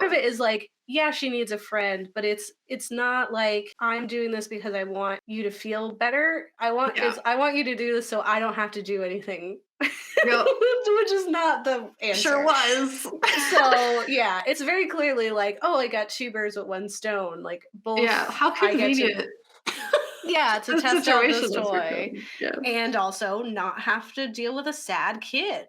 of it is like, yeah, she needs a friend, but it's not like I'm doing this because I want you to feel better. Yeah. I want you to do this so I don't have to do anything. Yep. Which is not the Sure answer. was. So yeah, it's very clearly like, oh, I got two birds with one stone. Like Yeah. both How I get to convenient. to The test out this situation has toy become. Yeah. and also not have to deal with a sad kid.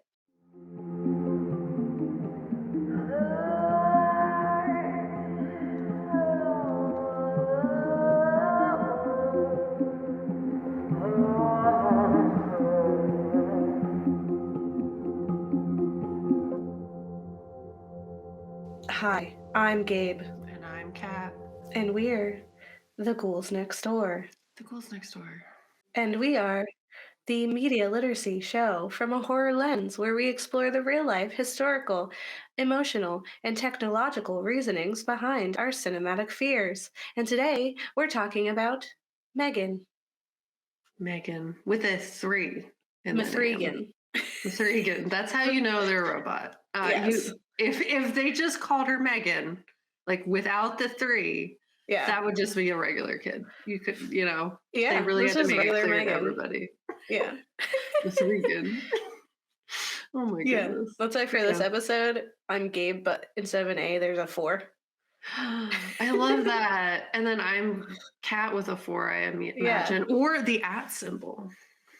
Hi, I'm Gabe, And I'm Kat. and we're the Ghouls Next Door. The Ghouls Next Door. And we are the media literacy show from a horror lens where we explore the real life, historical, emotional, and technological reasonings behind our cinematic fears. And today we're talking about M3GAN. M3GAN with a 3 in their name. M3GAN. M3GAN. That's how you know they're a robot. Yes. If they just called her M3GAN, like without the 3, Yeah. that would just be a regular kid. You could, they Yeah. really This had to is make it regular clear to M3GAN. everybody. Yeah. M3GAN. Oh my Yeah. goodness. Let's say for this Yeah. episode, I'm Gabe, but instead of an A, there's a 4. I love that. And then I'm Cat with a 4, I imagine, or the @ symbol.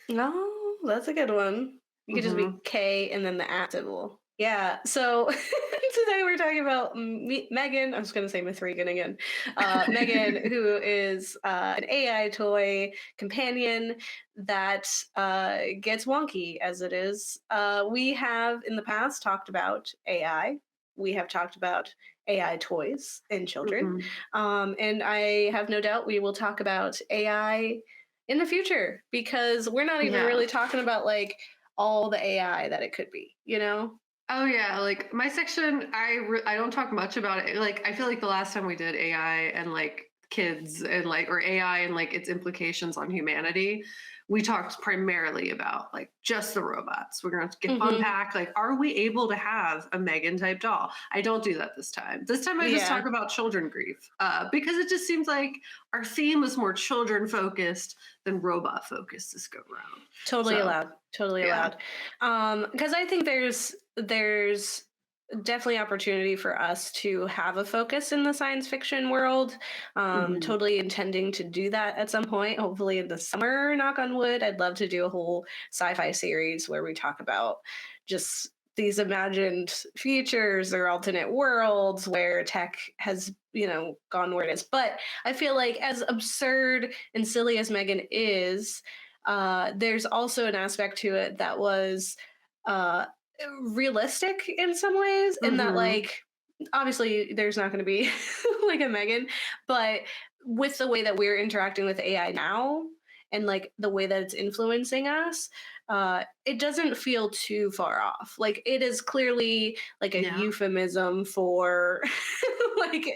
No, that's a good one. You could just be K and then the @ symbol. Yeah. So today we're talking about M3GAN. I'm just going to say M3GAN again. M3GAN, who is an AI toy companion that gets wonky as it is. We have in the past talked about AI. We have talked about AI toys and children. And I have no doubt we will talk about AI in the future because we're not even Yeah. really talking about like all the AI that it could be, you know? Oh yeah, like my section, I don't talk much about it. Like I feel like the last time we did AI and like kids and like or AI and like its implications on humanity, we talked primarily about like just the robots. We're going to unpack like, are we able to have a M3GAN type doll? I don't do that this time. This time I just talk about children grief because it just seems like our theme was more children focused than robot focused this go round. Totally allowed. Totally allowed. Because I think there's definitely opportunity for us to have a focus in the science fiction world. Totally intending to do that at some point, hopefully in the summer, knock on wood. I'd love to do a whole sci-fi series where we talk about just these imagined futures or alternate worlds where tech has, gone where it is. But I feel like as absurd and silly as M3GAN is, there's also an aspect to it that was realistic in some ways, in that like obviously there's not going to be like a M3GAN, but with the way that we're interacting with AI now and like the way that it's influencing us, it doesn't feel too far off. Like it is clearly like a euphemism for like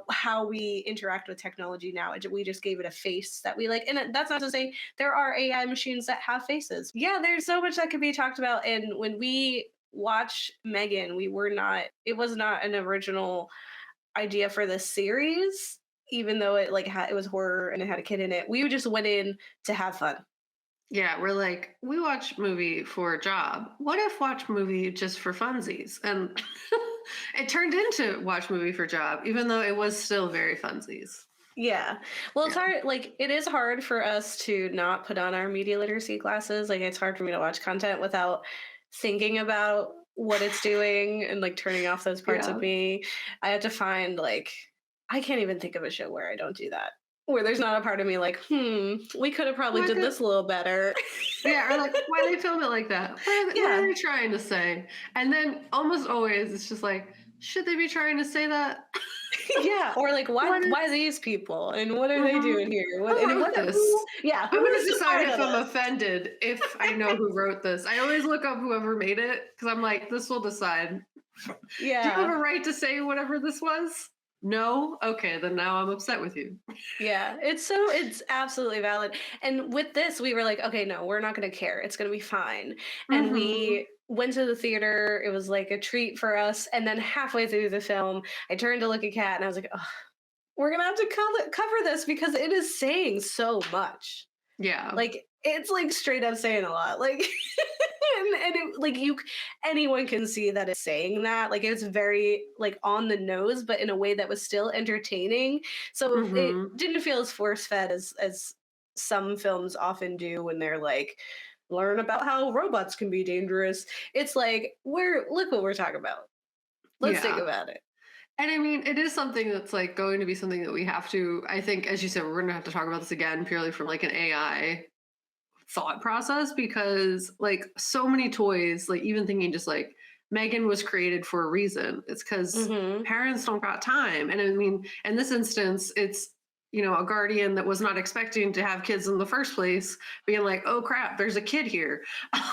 how we interact with technology now. We just gave it a face that we like, and that's not to say there are AI machines that have faces. Yeah, there's so much that could be talked about. And when we watch M3GAN, it was not an original idea for the series, even though it like it was horror and it had a kid in it. We just went in to have fun. Yeah, we're like, we watch movie for a job. What if watch movie just for funsies? And it turned into watch movie for job, even though it was still very funsies. Yeah. Well, it's hard. Like, it is hard for us to not put on our media literacy classes. Like, it's hard for me to watch content without thinking about what it's doing and like turning off those parts of me. I have to find like, I can't even think of a show where I don't do that. Where there's not a part of me like, we could have probably did this a little better. Yeah, or like, why they film it like that? What are they trying to say? And then almost always it's just like, should they be trying to say that? Yeah, or like, why these people? And what are they doing here? Who wrote this? Yeah, I'm going to decide if I'm offended if I know who wrote this. I always look up whoever made it because I'm like, this will decide. Yeah. Do you have a right to say whatever this was? No? Okay, then now I'm upset with you. Yeah, it's absolutely valid. And with this, we were like, okay, no, we're not going to care. It's going to be fine. And we went to the theater. It was like a treat for us. And then halfway through the film, I turned to look at Kat and I was like, oh, we're gonna have to cover this because it is saying so much. Yeah. Like it's like straight up saying a lot. Like and it, like anyone can see that it's saying that. Like it's very like on the nose, but in a way that was still entertaining. So it Mhm. didn't feel as force fed as some films often do when they're like learn about how robots can be dangerous. It's like we're look what we're talking about. Let's think Yeah. about it. And I mean, it is something that's like going to be something that we have to, I think, as you said, we're going to have to talk about this again purely from like an AI thought process because like so many toys, like even thinking just like M3GAN was created for a reason. It's because Mm-hmm. parents don't got time. And I mean, in this instance, it's, you know, a guardian that was not expecting to have kids in the first place being like, oh crap, there's a kid here.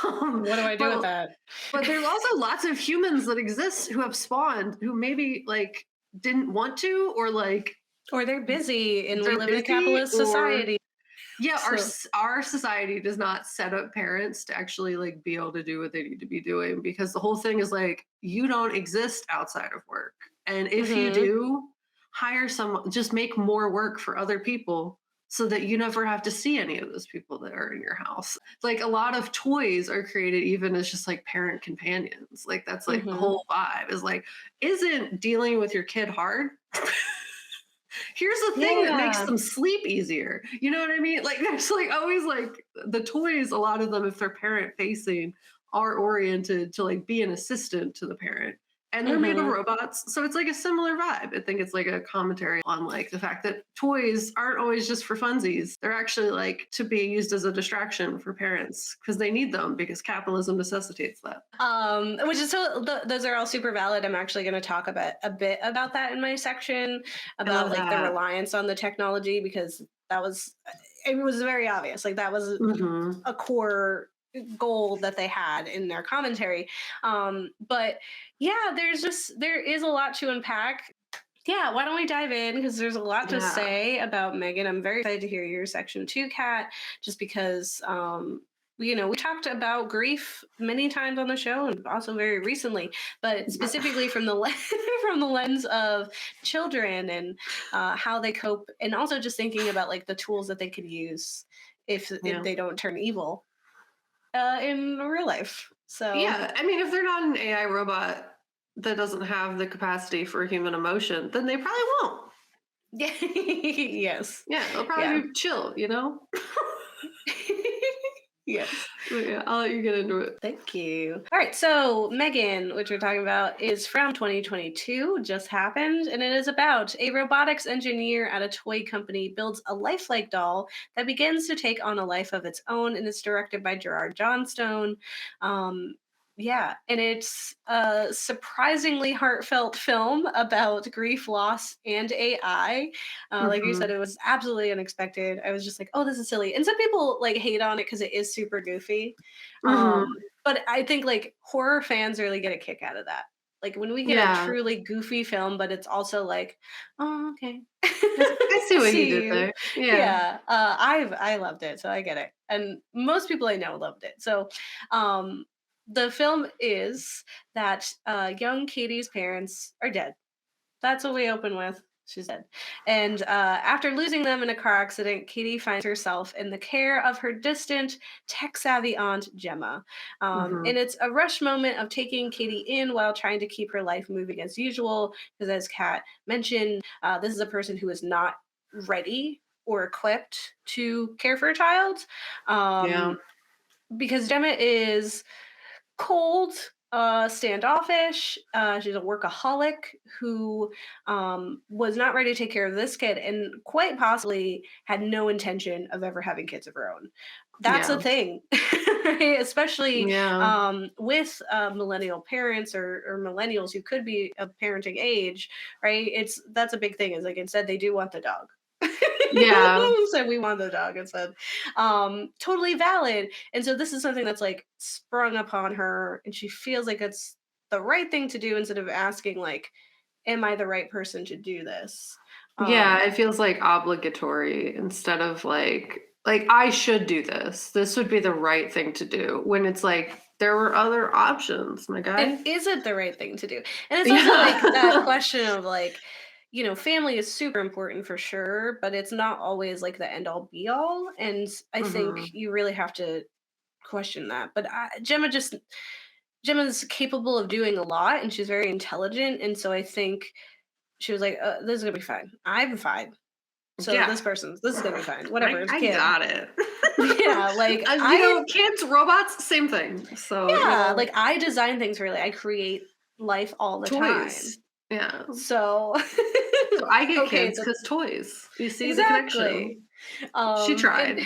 um, What do I do with but that? but there's also lots of humans that exist who have spawned who maybe like didn't want to or like Or they're busy and we they're live in a busy capitalist or society. yeah, So our society does not set up parents to actually like be able to do what they need to be doing because the whole thing is like you don't exist outside of work. And if you mhm. do, hire someone, just make more work for other people so that you never have to see any of those people that are in your house. Like a lot of toys are created even as just like parent companions. Like that's like the Mhm. whole vibe is like, isn't dealing with your kid hard? Here's the thing that makes Yeah. them sleep easier. You know what I mean? Like there's like always like the toys, a lot of them, if they're parent facing, are oriented to like be an assistant to the parent. And they're made of Mhm. robots. So it's like a similar vibe. I think it's like a commentary on like the fact that toys aren't always just for funsies. They're actually like to be used as a distraction for parents because they need them because capitalism necessitates that. Which is so those are all super valid. I'm actually going to talk about a bit about that in my section I about love like the that. reliance on the technology because that was it was very obvious. Like that was Hmm. a core goal that they had in their commentary. But yeah, there is a lot to unpack. Yeah, why don't we dive in because there's a lot to Yeah. say about M3GAN. I'm very excited to hear your section too, Kat, just because we talked about grief many times on the show and also very recently, but specifically from the from the lens of children and how they cope, and also just thinking about like the tools that they could use if Yeah. they don't turn evil in real life. So Yeah, I mean, if they're not an AI robot that doesn't have the capacity for human emotion, then they probably won't. yeah, yes, Yeah, they'll probably yeah. be chill, you know? Yes. But yeah, I'll let you get into it. Thank you. All right, so M3GAN, which we're talking about, is from 2022, just happened, and it is about a robotics engineer at a toy company builds a lifelike doll that begins to take on a life of its own, and it's directed by Gerard Johnstone. Um, yeah, and it's a surprisingly heartfelt film about grief, loss, and AI. Like you said, Hmm. it was absolutely unexpected. I was just like, "Oh, this is silly," and some people like hate on it because it is super goofy. Hmm. But I think like horror fans really get a kick out of that. Like when we get a Yeah, truly goofy film, but it's also like, oh, okay, I see I what you see did you. there. Yeah. Yeah, I loved it, so I get it, and most people I know loved it. So, um, the film is that young Katie's parents are dead. That's what we open with. She's dead. And after losing them in a car accident, Katie finds herself in the care of her distant, tech savvy aunt, Gemma. Hmm. And it's a rush moment of taking Katie in while trying to keep her life moving as usual. Because, as Kat mentioned, this is a person who is not ready or equipped to care for a child. Yeah. Um, because Gemma is cold, standoffish. She's a workaholic who was not ready to take care of this kid and quite possibly had no intention of ever having kids of her own. That's a Yeah. thing, right? Especially Yeah. with millennial parents or millennials who could be of parenting age, right? That's a big thing. Is like instead they do want the dog. Yeah. Said we want the dog instead. Totally valid. And so this is something that's like sprung upon her, and she feels like it's the right thing to do instead of asking like, "Am I the right person to do this?" Yeah, Um, it feels like obligatory instead of like I should do this. This would be the right thing to do when it's like there were other options, my guy. And is it the right thing to do? And it's also like that Yeah. question of like, family is super important for sure, but it's not always like the end all be all. And I think Mhm. you really have to question that. But Gemma's capable of doing a lot, and she's very intelligent. And so I think she was like, "This is gonna be fine. I'm fine. So Yeah. this is gonna be fine. Whatever. It's a I kid." got it. Yeah, like Kids, robots, same thing. So, like I design things really. I create life all the time. toys. Yeah. So So I get okay, kids because toys. You see the exactly. connection. She And tried.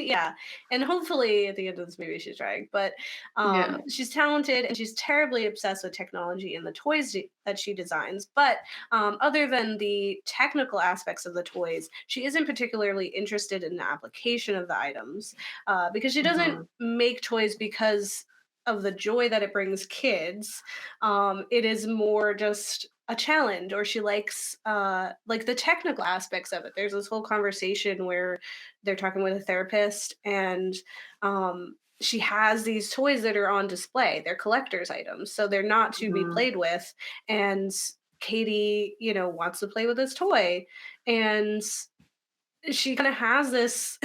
yeah, and hopefully at the end of this movie she's trying, but Yeah. she's talented and she's terribly obsessed with technology and the toys that she designs. But other than the technical aspects of the toys, she isn't particularly interested in the application of the items, because she doesn't Mhm. make toys because of the joy that it brings kids. It is more just a challenge, or she likes like the technical aspects of it. There's this whole conversation where they're talking with a therapist, and she has these toys that are on display. They're collector's items, so they're not to be Mhm. played with. And Cady, wants to play with this toy, and she kind of has this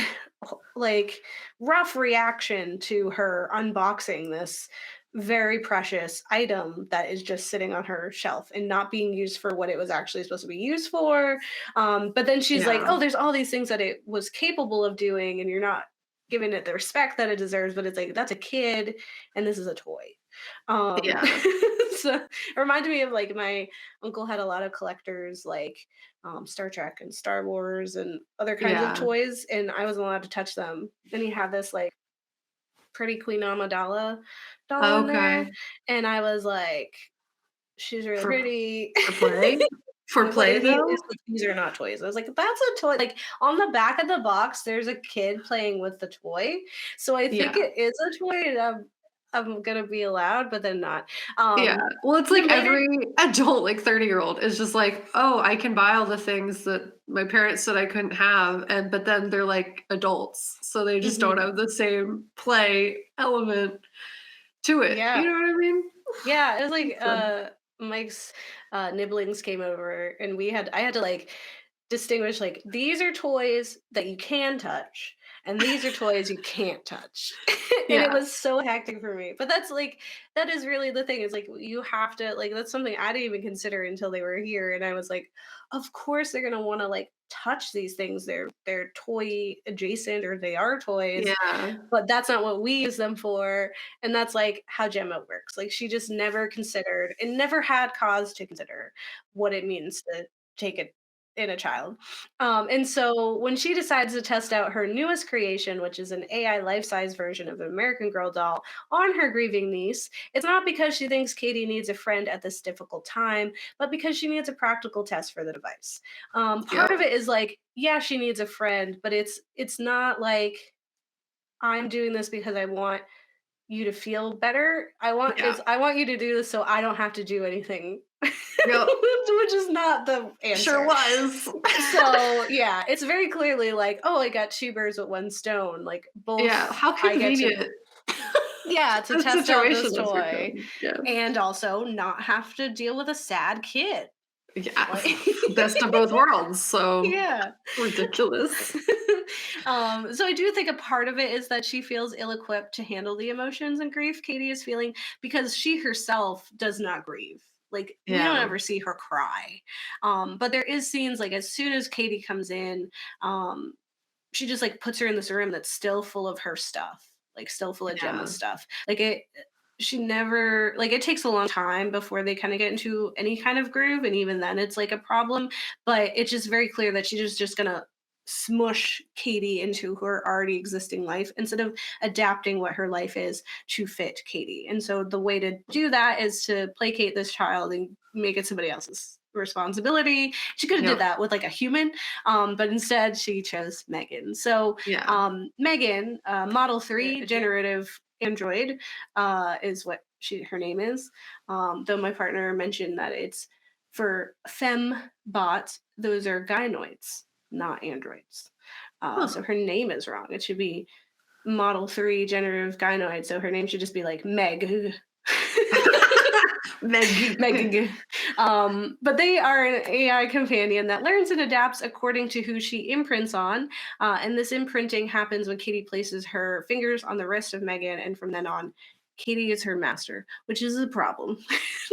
like rough reaction to her unboxing this very precious item that is just sitting on her shelf and not being used for what it was actually supposed to be used for. But then she's like, Yeah. oh, there's all these things that it was capable of doing, and you're not giving it the respect that it deserves. But it's like, that's a kid, and this is a toy. Yeah. So it reminded me of like my uncle had a lot of collectors, like Star Trek and Star Wars and other kinds of Yeah. toys, and I wasn't allowed to touch them. And he had this like pretty Queen Amidala doll in there, Okay. and I was like, "She's really For pretty." for play? For But play, he is though? like, "These are not toys." I was like, "That's a toy." Like on the back of the box, there's a kid playing with the toy, so I think Yeah. it is a toy, and I'm gonna be allowed, but then not. Yeah. Well, it's like Then later, every adult, like 30-year-old is just like, "Oh, I can buy all the things that my parents said I couldn't have," but then they're, like, adults, so they just don't mhm, have the same play element to it, yeah. you know what I mean? Yeah, it was like, So Mike's, nibblings came over, and I had to, like, distinguish, like, these are toys that you can touch, and these are toys you can't touch. And it yeah. was so hectic for me. But that's, like that is really the thing, is, like, you have to like, that's something I didn't even consider until they were here, and I was like, "Of course they're gonna wanna, like, touch these things. They're toy adjacent, or they are toys, Yeah. but that's not what we use them for." And that's like how Gemma works. Like she just never considered and never had cause to consider what it means to take it in a child. And so when she decides to test out her newest creation, which is an AI life size version of an American Girl doll, on her grieving niece, it's not because she thinks Cady needs a friend at this difficult time, but because she needs a practical test for the device. Part of Yep. it is like, yeah, she needs a friend, but it's not like I'm doing this because I want you to feel better. Yeah. I want you to do this so I don't have to do anything. Yep. Which is not the Sure answer. was. So, yeah, it's very clearly like, "Oh, I got two birds with one stone." Like Yeah, both how I get to convenient. yeah, to The test out this situation has toy become. Yeah. and also not have to deal with a sad kid. Yeah. Like Best of both worlds, so yeah. ridiculous. So I do think a part of it is that she feels ill-equipped to handle the emotions and grief Cady is feeling, because she herself does not grieve. Like we don't Yeah. ever see her cry. But there is scenes like as soon as Cady comes in, um, she just like puts her in this room that's still full of her stuff, like still full of Yeah. Gemma's stuff. Like it she never like it takes a long time before they kind of get into any kind of groove, and even then it's like a problem. But it's just very clear that she's just gonna smush Cady into her already existing life instead of adapting what her life is to fit Cady. And so the way to do that is to placate this child and make it somebody else's responsibility. She could have did Yep. that with like a human, but instead she chose Megan. So Yeah. Megan, Model 3 generative android, is what her name is. Though my partner mentioned that it's for femme bots, those are gynoids, not androids. Huh. So her name is wrong. It should be Model 3 generative gynoid, so her name should just be like Meg. Meg. Meg. But they are an AI companion that learns and adapts according to who she imprints on. And this imprinting happens when Cady places her fingers on the wrist of M3GAN, and from then on, Cady is her master, which is a problem.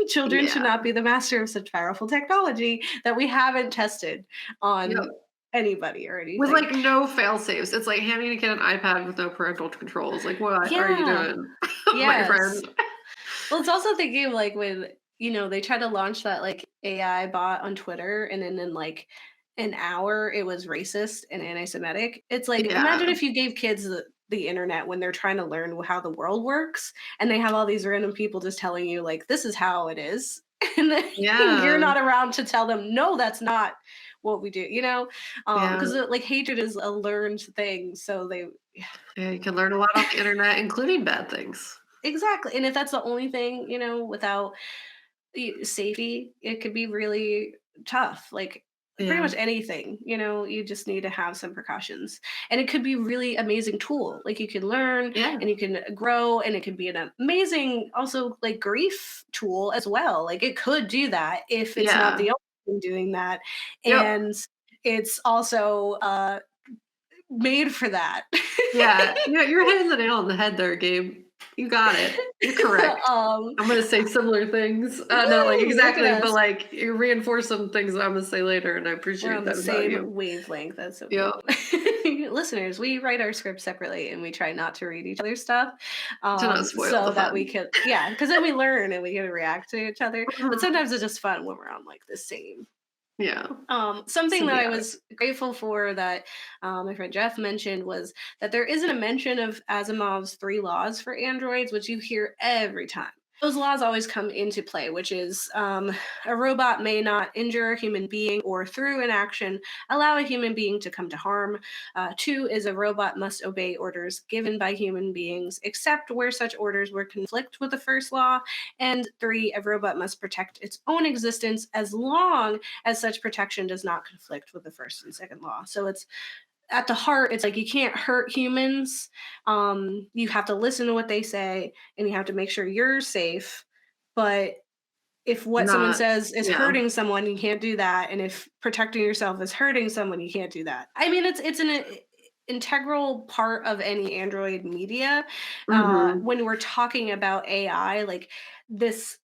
Children should Yeah. not be the master of such powerful technology that we haven't tested on Yep. anybody or With anything. like no fail safes. It's like handing a kid an iPad with no parental controls. Like, what are you Yeah. doing, my Yes. friend? Well, it's also thinking like when they tried to launch that like AI bot on Twitter, and then in like an hour it was racist and anti-Semitic. It's like Yeah. imagine if you gave kids the internet when they're trying to learn how the world works, and they have all these random people just telling you like this is how it is, and then you're Yeah. not around to tell them no, that's not what we do. Yeah. Because like hatred is a learned thing, so they Yeah. You can learn a lot off the internet, including bad things. exactly. And if that's the only thing, without safety, it could be really tough. Like pretty Yeah. much anything, you just need to have some precautions. And it could be really amazing tool. Like you can learn Yeah. and you can grow, and it can be an amazing also like grief tool as well. Like it could do that if it's not Yeah. the only thing doing that. Yep. And it's also made for that. Yeah. Yeah. You're hitting the nail on the head there, Gabe. You got it. You're correct. um I'm gonna say similar things. Not like Woo, look at exactly, but us. like you reinforce some things that I'm gonna say later, and I We're appreciate on the that about same you. wavelength. That's so Yeah. cool. Listeners, we write our scripts separately and we try not to read each other's stuff, To not spoil the so that we fun. can, yeah, because then we learn and we can react to each other. But Mhm. sometimes it's just fun when we're on like the same. Yeah. Something that I Symbiotic. was grateful for that my friend Jeff mentioned was that there isn't a mention of Asimov's three laws for androids, which you hear every time. Those laws always come into play, which is a robot may not injure a human being or through inaction allow a human being to come to harm. Two is a robot must obey orders given by human beings, except where such orders were conflict with the first law. And three, a robot must protect its own existence as long as such protection does not conflict with the first and second law. So it's at the heart, it's like you can't hurt humans. You have to listen to what they say and you have to make sure you're safe. But if what someone Not. says is Yeah. hurting someone, you can't do that. And if protecting yourself is hurting someone, you can't do that. I mean, it's an integral part of any Android media. Mhm. When we're talking about AI, like this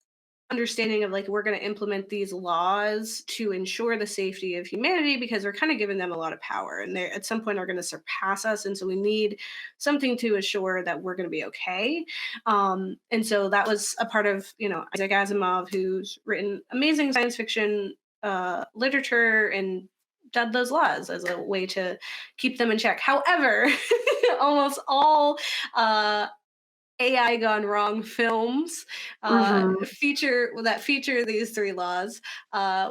understanding of like we're going to implement these laws to ensure the safety of humanity because we're kind of giving them a lot of power, and they at some point are going to surpass us, and so we need something to assure that we're going to be okay. And so that was a part of Isaac Asimov, who's written amazing science fiction literature and done those laws as a way to keep them in check. However, almost all AI gone wrong films Mhm. feature these three laws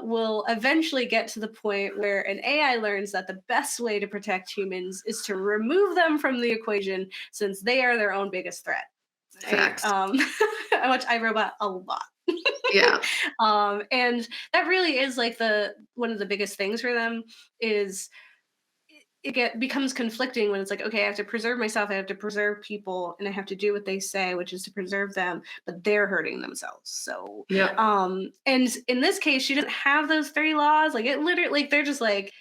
will eventually get to the point where an AI learns that the best way to protect humans is to remove them from the equation since they are their own biggest threat. Right? Facts. I watch iRobot a lot. Yeah. And that really is like the one of the biggest things for them is becomes conflicting when it's like, okay, I have to preserve myself, I have to preserve people, and I have to do what they say, which is to preserve them, but they're hurting themselves. So Yep. and in this case she doesn't have those three laws. Like it literally, like they're just like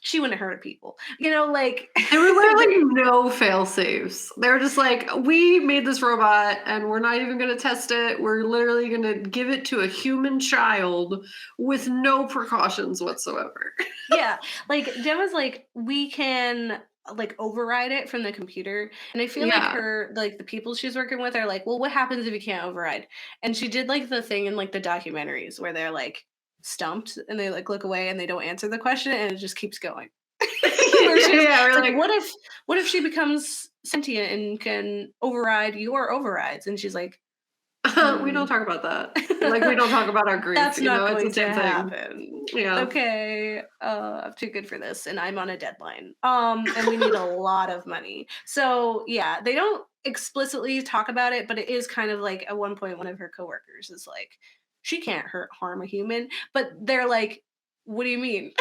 she wouldn't hurt people, like There were literally no fail safes. They were just like, we made this robot and we're not even going to test it. We're literally going to give it to a human child with no precautions whatsoever. yeah, like Gemma's like we can like override it from the computer, and I feel like Yeah. the people she's working with are like, well, what happens if you can't override? And she did like the thing in like the documentaries where they're like stumped and they like look away and they don't answer the question and it just keeps going. Where Yeah. it's We're like, like, what if she becomes sentient and can override your overrides? And she's like, we hmm. don't talk about that. Like, we don't talk about our grief. That's not It's the going to same thing. happen. Yeah. Okay, I'm too good for this, and I'm on a deadline. And we need a lot of money. So yeah, they don't explicitly talk about it, but it is kind of like at one point one of her coworkers is like, she can't harm a human, but they're like, what do you mean?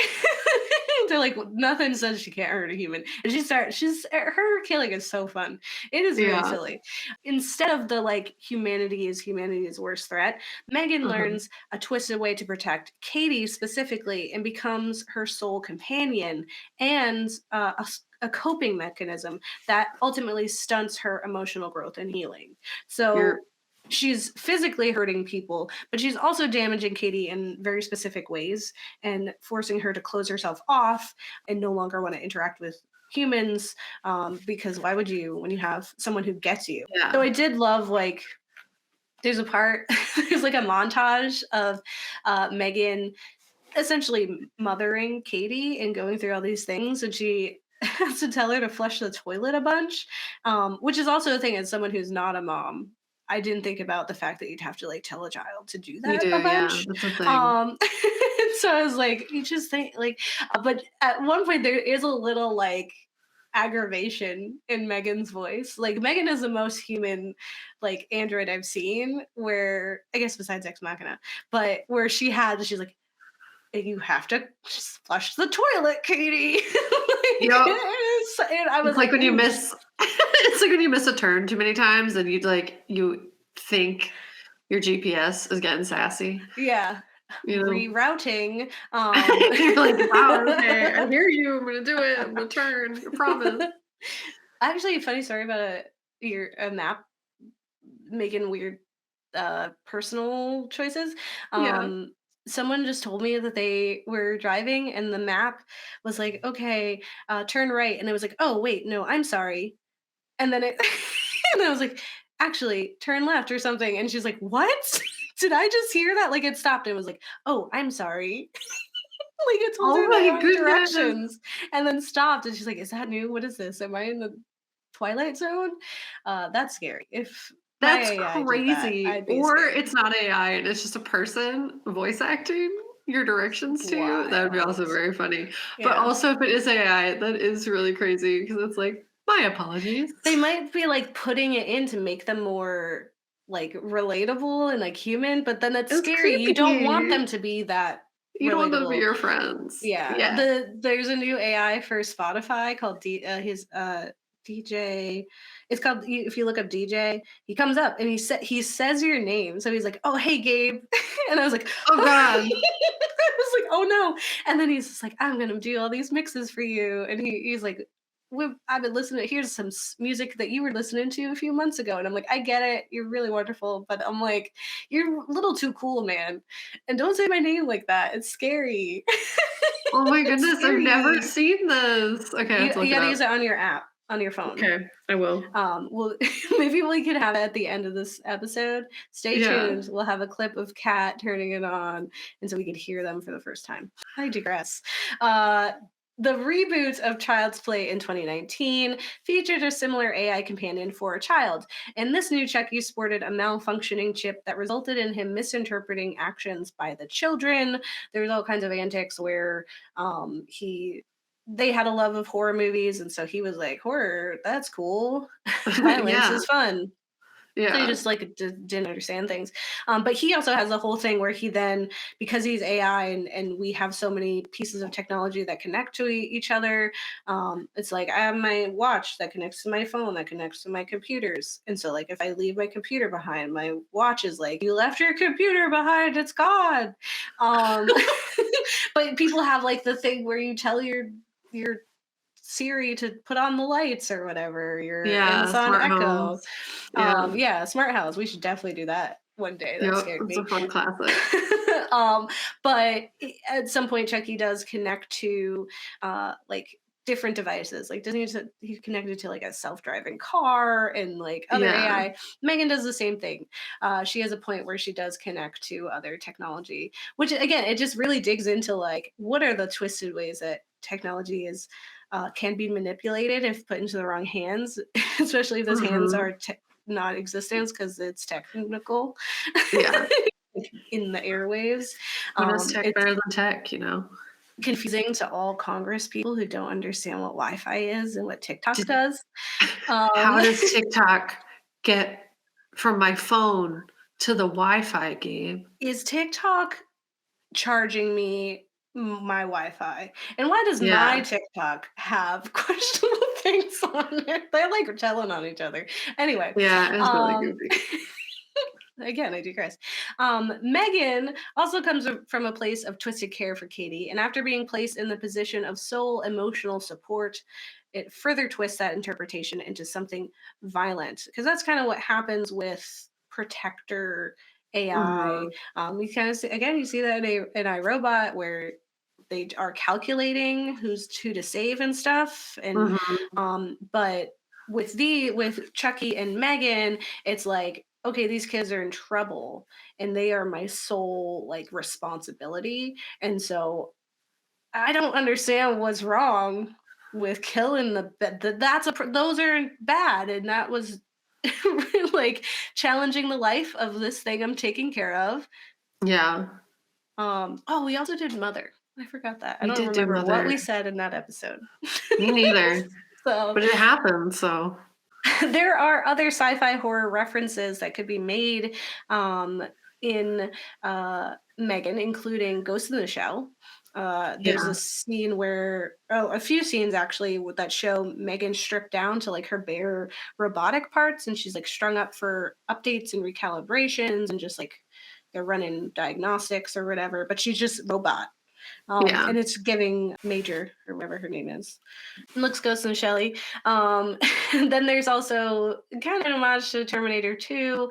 They're like, nothing says she can't hurt a human. And her killing is so fun. It is very Yeah. silly. Instead of the like humanity's worst threat, Megan Uh-huh. learns a twisted way to protect Cady specifically and becomes her sole companion and a coping mechanism that ultimately stunts her emotional growth and healing. You're So she's physically hurting people, but she's also damaging Cady in very specific ways and forcing her to close herself off and no longer want to interact with humans, because why would you when you have someone who gets you? So yeah. I did love like there's a part there's like a montage of Megan essentially mothering Cady and going through all these things, and she has to tell her to flush the toilet a bunch, which is also a thing as someone who's not a mom. I didn't think about the fact that you'd have to like tell a child to do You that a do, yeah. bunch. That's a thing. So I was like, you just think like, but at one point there is a little like aggravation in Megan's voice. Like Megan is the most human like android I've seen, where I guess besides Ex Machina, but where she's like, you have to just flush the toilet, Cady. Yep. And I was It's like like, when you ooh, miss it's like when you miss a turn too many times and you think your GPS is getting sassy, yeah, you know? rerouting. You're like, "Wow, okay, I hear you. I'm gonna do it. I'm gonna turn. I promise." Actually, a funny story about a map making weird personal choices. Yeah. Someone just told me that they were driving and the map was like, okay, turn right. And it was like, oh, wait, no, I'm sorry. And then it, and I was like, actually, turn left or something. And she's like, what? Did I just hear that? Like it stopped and it was like, oh, I'm sorry. Like it told Oh her the my wrong goodness. directions and then stopped. And she's like, is that new? What is this? Am I in the Twilight Zone? That's scary. If my That's AI did that, crazy. I'd be Or scared. it's not AI and it's just a person voice acting your directions to you. That would be also Wild. very funny. But Yeah. also if it is AI, that is really crazy because it's like, "My apologies." They might be like putting it in to make them more like relatable and like human, but then it's It's scary. You don't want creepy. them to be that You don't want them to be relatable. your friends. Yeah. Yeah. There's a new AI for Spotify called DJ. It's called if you look up DJ, he comes up and he says your name. So he's like, "Oh, hey Gabe." And I was like, Oh I god. was like, "Oh no." And then he's just like, "I'm going to do all these mixes for you." And he's like, I've been listening. Here's some music that you were listening to a few months ago, and I'm like, I get it. You're really wonderful, but I'm like, you're a little too cool, man. And don't say my name like that. It's scary. Oh my It's goodness, I've never scary. seen this. Okay, I have to You look it got to use up. it on your app on your phone. Okay, I will. Well, maybe we could have it at the end of this episode. Stay Yeah. tuned. We'll have a clip of Kat turning it on, and so we could hear them for the first time. I digress. Uh, the reboot of Child's Play in 2019 featured a similar AI companion for a child. In this new Chucky sported a malfunctioning chip that resulted in him misinterpreting actions by the children. There's all kinds of antics where he they had a love of horror movies, and so he was like, "Horror, that's cool. Violence Yeah, is fun." So he yeah, just like didn't understand things. But he also has a whole thing where he then, because he's AI and we have so many pieces of technology that connect to each other, it's like I have my watch that connects to my phone that connects to my computers. And so like if I leave my computer behind, my watch is like, you left your computer behind, it's gone. Um, but people have like the thing where you tell your Siri to put on the lights or whatever, your yeah, Amazon smart Echo. homes. Yeah, Yeah, smart house. We should definitely do that one day. That yep, scared it's a me. fun classic. um, but at some point, Chucky does connect to like different devices. Like he's connected to like a self-driving car and like other Yeah, AI. Megan does the same thing. She has a point where she does connect to other technology, which again, it just really digs into like what are the twisted ways that technology is can be manipulated if put into the wrong hands, especially if those hands mhm, are not existence because it's technical yeah. in the airwaves. When is tech It's better than tech, you know? confusing to all Congress people who don't understand what Wi-Fi is and what TikTok Did does. Um, how does TikTok get from my phone to the Wi-Fi, Gabe? is TikTok charging me my Wi-Fi. And why does my Yeah. TikTok have questionable things on it? They're like telling on each other. Anyway, Yeah, it's really um goofy. again, I digress. M3GAN also comes from a place of twisted care for Cady, and after being placed in the position of sole emotional support, it further twists that interpretation into something violent. Because that's kind of what happens with Protector AI. Mhm. We kind of see again, you see that in iRobot where they are calculating who to save and stuff, and Mhm. but with Chucky and M3GAN, it's like, okay, these kids are in trouble and they are my sole like responsibility. And so I don't understand what's wrong with killing those are bad. And that was like challenging the life of this thing I'm taking care of. Yeah. Oh, we also did Mother. I forgot that. I We don't did do remember what Mother. we said in that episode. Me neither. So But it happened, so there are other sci-fi horror references that could be made um, in M3GAN, including Ghost in the Shell. There's a yeah. scene where, oh, a few scenes actually that show M3GAN stripped down to like her bare robotic parts, and she's like strung up for updates and recalibrations, and just like they're running diagnostics or whatever. But she's just robot, Yeah. and it's giving Major or whatever her name is looks Ghost and Shelley. And then there's also kind of an homage to Terminator 2,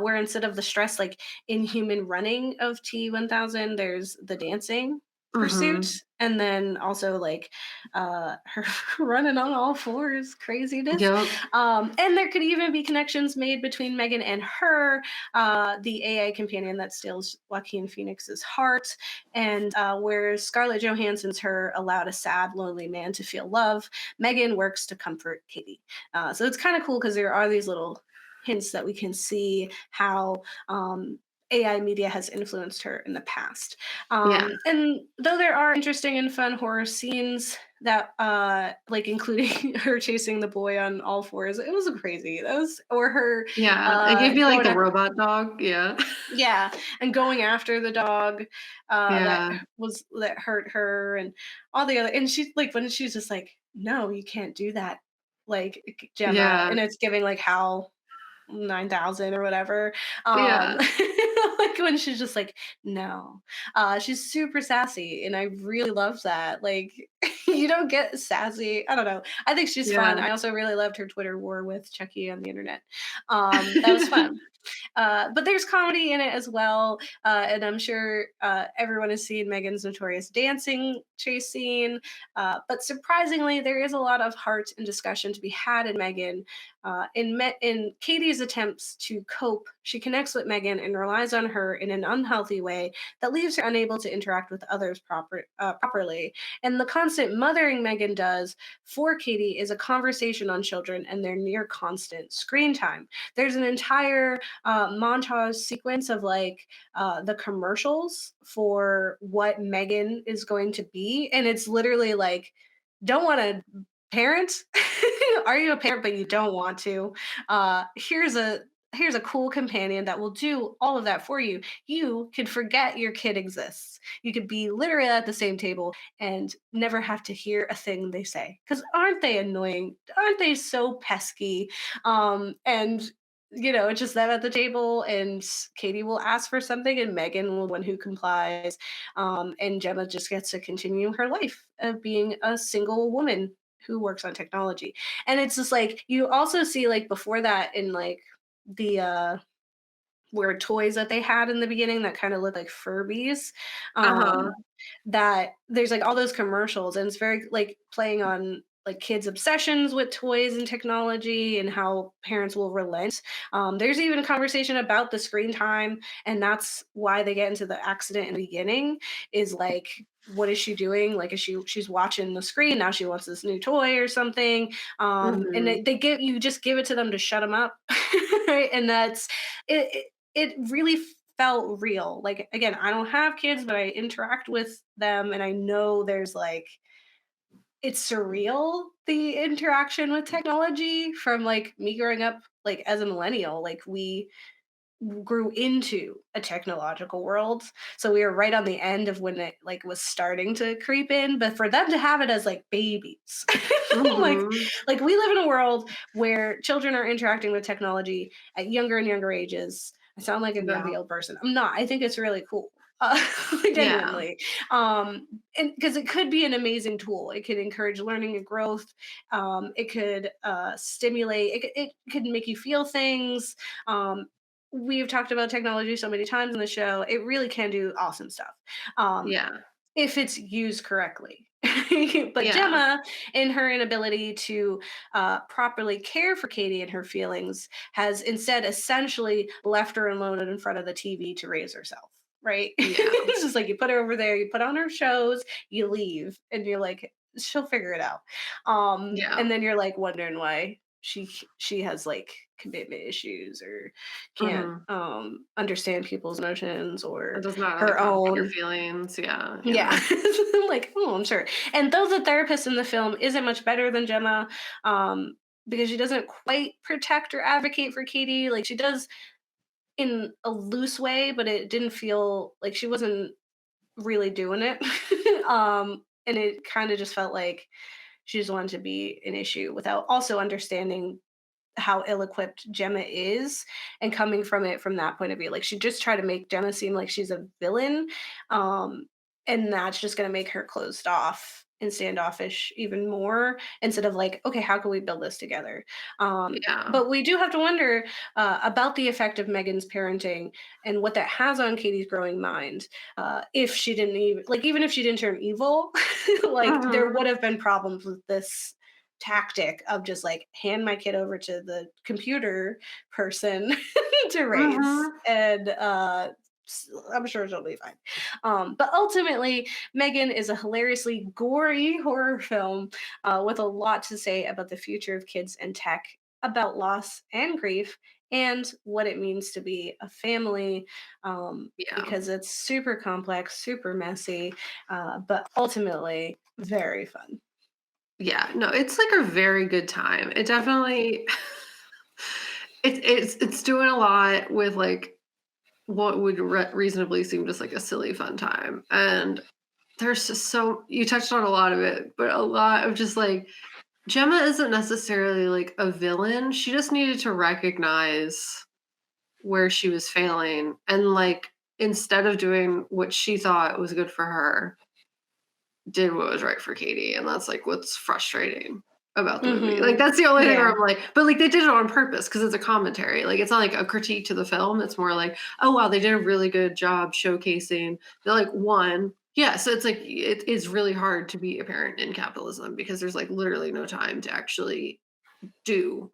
where instead of the stress, like inhuman running of T1000, there's the dancing pursuit. Mhm. And then also like her running on all fours, craziness. Yep. And there could even be connections made between M3GAN and her, the AI companion that steals Joaquin Phoenix's heart, and where Scarlett Johansson's her allowed a sad, lonely man to feel love, M3GAN works to comfort Cady. So it's kind of cool because there are these little hints that we can see how AI media has influenced her in the past. Yeah. And though there are interesting and fun horror scenes that like including her chasing the boy on all fours, it was crazy. That was or her Yeah. It gave me like going the to robot dog. Yeah. yeah, and going after the dog Yeah. that hurt her, and all the other, and she's like when she's just like, no, you can't do that, like Gemma, Yeah. and it's giving like Hal 9,000 or whatever. Yeah. Like when she's just like, no. She's super sassy, and I really love that. Like, you don't get sassy. I don't know. I think she's fun. Yeah. I also really loved her Twitter war with Chucky on the internet. That was fun. But there's comedy in it as well, and I'm sure everyone has seen M3GAN's notorious dancing chase scene. But surprisingly, there is a lot of heart and discussion to be had in M3GAN. In Cady's attempts to cope, she connects with M3GAN and relies on her in an unhealthy way that leaves her unable to interact with others properly. And the constant mothering M3GAN does for Cady is a conversation on children and their near constant screen time. There's an entire montage sequence of like the commercials for what M3GAN is going to be, and it's literally like, don't want to parent. Are you a parent but you don't want to? Here's a cool companion that will do all of that for you. You could forget your kid exists. You could be literally at the same table and never have to hear a thing they say. Because aren't they annoying? Aren't they so pesky? And it's just them at the table, and Cady will ask for something, and M3GAN will be the one who complies. And Gemma just gets to continue her life of being a single woman who works on technology. And it's just like you also see like before that in like the where toys that they had in the beginning that kind of look like Furbies. Uh-huh. That there's like all those commercials, and it's very like playing on like kids' obsessions with toys and technology and how parents will relent. There's even a conversation about the screen time, and that's why they get into the accident in the beginning. Is like, what is she doing? Like, is she's watching the screen now? She wants this new toy or something, and Mhm. they give you just give it to them to shut them up, right? And that's it really felt real. Like again, I don't have kids, but I interact with them and I know there's like it's surreal the interaction with technology from like me growing up like as a millennial. Like grew into a technological world. So we were right on the end of when it like was starting to creep in, but for them to have it as like babies. like Mm-hmm. like we live in a world where children are interacting with technology at younger and younger ages. I sound like a Yeah. grumpy old person. I'm not. I think it's really cool. Yeah. Genuinely. And because it could be an amazing tool. It could encourage learning and growth. It could stimulate, it could make you feel things. um, we've talked about technology so many times in the show. It really can do awesome stuff um, Yeah. if it's used correctly. But Yeah. Gemma, in her inability to properly care for Cady and her feelings, has instead essentially left her alone in front of the TV to raise herself. Right? Yeah. It's just like you put her over there, you put on her shows, you leave, and you're like, she'll figure it out. Yeah. And then you're like wondering why she has like commitment issues or can't Mm-hmm. understand people's emotions It or does not like her comprehend your own. feelings. Yeah. Yeah. Yeah. Like, oh, I'm sure. And though the therapist in the film isn't much better than Gemma, um, because she doesn't quite protect or advocate for Katie, like she does in a loose way, but it didn't feel like she wasn't really doing it. And it kind of just felt like she just wanted to be an issue without also understanding how ill-equipped Gemma is and coming from it from that point of view. Like she just tried to make Gemma seem like she's a villain. Um, and that's just gonna make her closed off and standoffish even more instead of like, okay, how can we build this together? Yeah. But we do have to wonder about the effect of Megan's parenting and what that has on Katie's growing mind. If she didn't even like, even if she didn't turn evil, like there Mm-hmm. would have been problems with this tactic of just like hand my kid over to the computer person to raise Mm-hmm. and I'm sure she'll be fine. But ultimately, Megan is a hilariously gory horror film with a lot to say about the future of kids and tech, about loss and grief, and what it means to be a family, Yeah. because it's super complex, super messy, but ultimately very fun. Yeah. No, it's like a very good time. It definitely it's doing a lot with like what would reasonably seem just like a silly fun time. And there's just so you touched on a lot of it, but a lot of just like Gemma isn't necessarily like a villain. She just needed to recognize where she was failing and like instead of doing what she thought was good for her, did what was right for Cady. And that's like what's frustrating about the movie. Like Hmm. that's the only thing where Yeah. I'm like, but like they did it on purpose because it's a commentary. Like it's not like a critique to the film. It's more like, oh wow, they did a really good job showcasing. They're like one. Yeah, so it's like it is really hard to be a parent in capitalism because there's like literally no time to actually do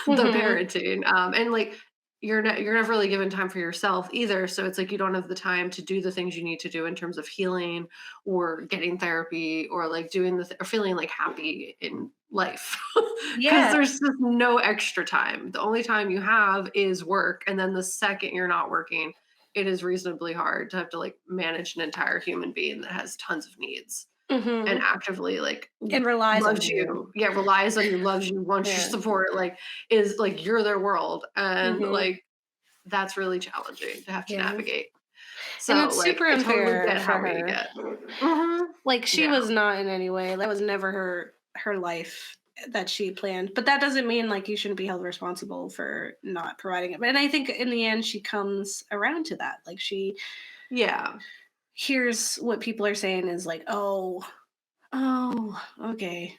the Hmm. parenting. And like you're never really given time for yourself either. So it's like you don't have the time to do the things you need to do in terms of healing or getting therapy or like doing or feeling like happy in life because Yeah. there's just no extra time. The only time you have is work, and then the second you're not working, it is reasonably hard to have to like manage an entire human being that has tons of needs and Hmm. actively like And relies on loves you. you. Yeah, relies on you, loves you, wants your Yeah. support, like is like you're their world. And Hmm. like that's really challenging to have to Yeah. navigate. And So it's like super I totally unfair get for how we her. get. Mhm. Like she Yeah. was not in any way. That was never her life that she planned. But that doesn't mean like you shouldn't be held responsible for not providing it. And I think in the end she comes around to that. Like she Yeah. hears what people are saying is like, oh, oh, okay.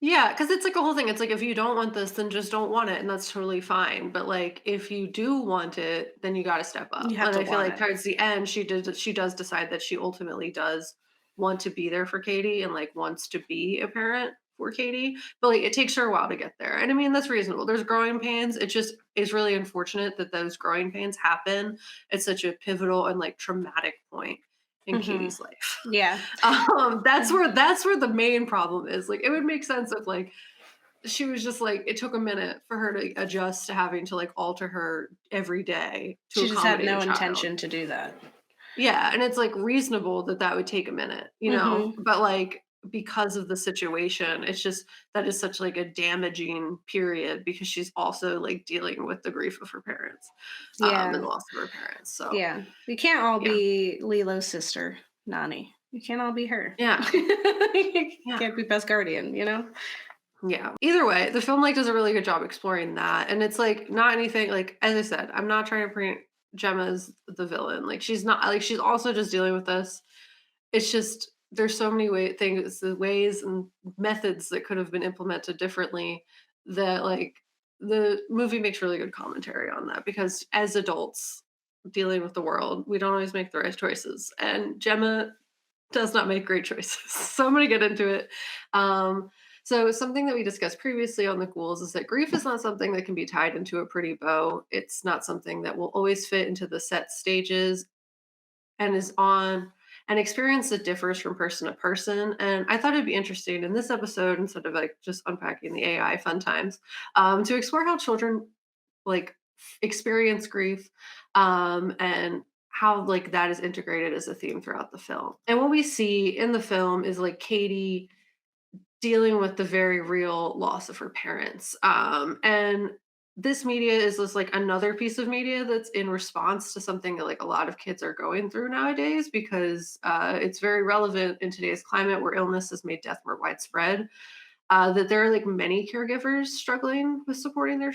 Yeah, because it's like a whole thing. It's like if you don't want this, then just don't want it, and that's totally fine. But like if you do want it, then you got to step You up. have And to I feel want like it. towards the end, she does decide that she ultimately does want to be there for Katie and like wants to be a parent for Katie. But like it takes her a while to get there, and I mean that's reasonable. There's growing pains. It just is really unfortunate that those growing pains happen at such a pivotal and like traumatic point in Hmm. Katie's life. Yeah. That's where the main problem is. Like, it would make sense if like she was just like it took a minute for her to adjust to having to like alter her every day to She just had accommodate a no child. intention to do that. Yeah, and it's like reasonable that that would take a minute, you know. Hmm. But like because of the situation. It's just that is such like a damaging period because she's also like dealing with the grief of her parents, and Yeah. the loss of her parents. So Yeah. We can't all yeah, be Lilo's sister, Nani. We can't all be her. yeah, You yeah. can't be best guardian, you know? Yeah. Either way, the film like does a really good job exploring that. And it's like not anything like as I said, I'm not trying to paint Gemma as the villain. Like she's not like she's also just dealing with this. It's just there's so many things, the ways and methods that could have been implemented differently that like the movie makes really good commentary on that because as adults dealing with the world, we don't always make the right choices. And Gemma does not make great choices. So I'm going to get into it. Um, so something that we discussed previously on the Ghouls is that grief is not something that can be tied into a pretty bow. It's not something that will always fit into the set stages and is on an experience that differs from person to person. And I thought it'd be interesting in this episode, instead of like just unpacking the AI fun times, to explore how children like experience grief, and how like that is integrated as a theme throughout the film. And what we see in the film is like Cady dealing with the very real loss of her parents. And this media is just like another piece of media that's in response to something that like a lot of kids are going through nowadays because it's very relevant in today's climate where illness has made death more widespread. That there are like many caregivers struggling with supporting their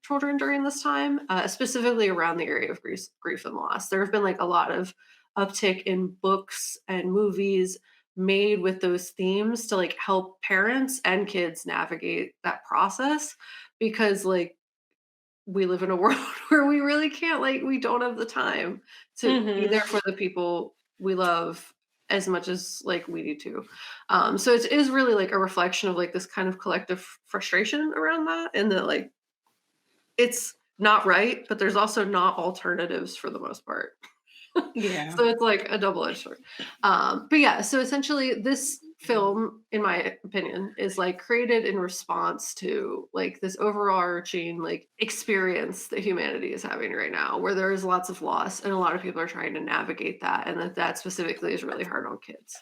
children during this time, specifically around the area of grief and loss. There have been like a lot of uptick in books and movies made with those themes to like help parents and kids navigate that process because like we live in a world where we really can't like we don't have the time to be Mhm. there for the people we love as much as like we need to. So it is really like a reflection of like this kind of collective frustration around that and that like it's not right, but there's also not alternatives for the most part. Yeah. So it's like a double-edged sword. But yeah, so essentially this film, in my opinion, is like created in response to like this overarching like experience that humanity is having right now, where there is lots of loss and a lot of people are trying to navigate that, and that specifically is really hard on kids.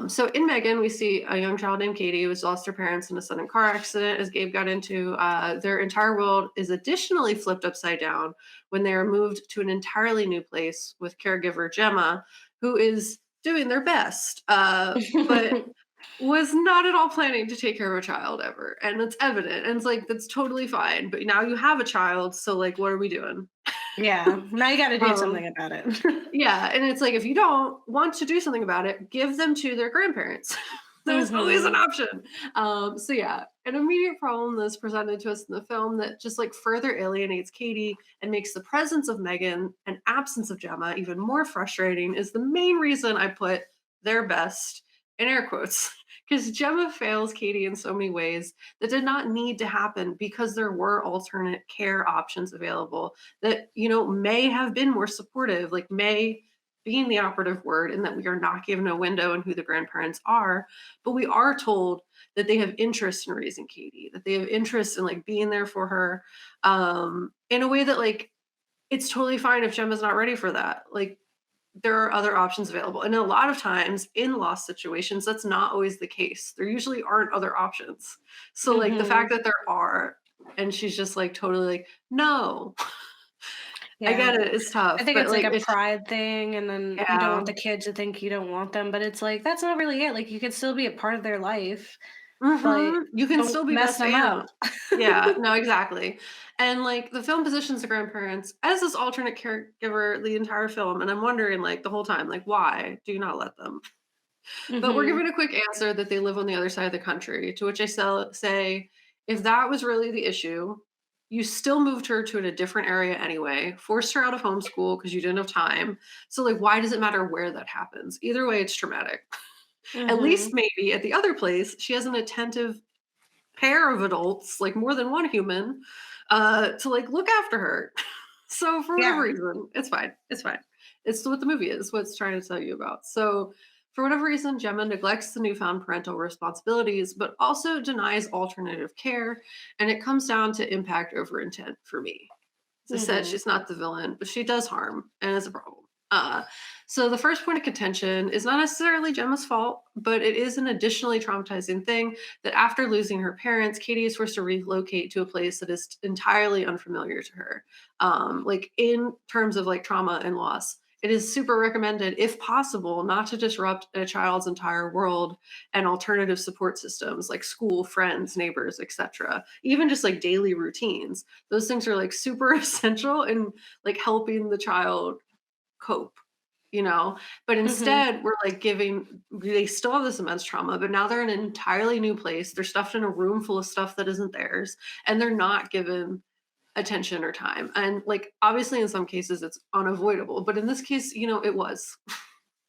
So in M3GAN, we see a young child named Cady who has lost her parents in a sudden car accident, as Gabe got into. Their entire world is additionally flipped upside down when they are moved to an entirely new place with caregiver Gemma, who is doing their best, but was not at all planning to take care of a child ever. And it's evident. And it's like, that's totally fine. But now you have a child. So, like, what are we doing? Yeah. Now you gotta do Um, something about it. yeah, and it's like if you don't want to do something about it, give them to their grandparents. There's always an Mhm. option. So yeah, an immediate problem that's presented to us in the film that just like further alienates Cady and makes the presence of M3GAN and absence of Gemma even more frustrating is the main reason I put their best in air quotes. Because Gemma fails Cady in so many ways that did not need to happen because there were alternate care options available that may have been more supportive, like may being the operative word, and that we are not given a window in who the grandparents are, but we are told that they have interest in raising Cady, that they have interest in like being there for her, in a way that like it's totally fine if Gemma's not ready for that. Like there are other options available. And a lot of times in loss situations, that's not always the case. There usually aren't other options. So like the fact Mhm. that there are, and she's just like totally like, no, I Yeah. get it. It's I tough, think but it's like like a it's pride thing, and then you don't yeah. want the kid to think you don't want them, but it's like that's not really it. Like you could still be a part of their life, but You can don't still be mess best them up. aunt. Yeah, no, exactly. And like the film positions the grandparents as this alternate caregiver the entire film, and I'm wondering like the whole time, like why do you not let them? But we're Mhm. given a quick answer that they live on the other side of the country, to which say, if that was really the issue, you still moved her to a different area anyway, forced her out of homeschool because you didn't have time. So like, why does it matter where that happens? Either way, it's traumatic. At least Mhm. maybe at the other place, she has an attentive pair of adults, like more than one human, to like look after her. So for whatever Yeah. reason, it's fine. It's fine. It's what the movie is, what it's trying to tell you about. So for whatever reason, Gemma neglects the newfound parental responsibilities, but also denies alternative care. And it comes down to impact over intent for me. As I said, Mhm. she's not the villain, but she does harm and is a problem. So the first point of contention is not necessarily Gemma's fault, but it is an additionally traumatizing thing that after losing her parents, Cady is forced to relocate to a place that is entirely unfamiliar to her. Like in terms of like trauma and loss, it is super recommended, if possible, not to disrupt a child's entire world and alternative support systems like school, friends, neighbors, etc. Even just like daily routines. Those things are like super essential in like helping the child cope, you know? But Mhm. instead, we're like giving they still have this immense trauma, but now they're in an entirely new place. They're stuffed in a room full of stuff that isn't theirs, and they're not given attention or time. And like obviously in some cases it's unavoidable, but in this case, it was.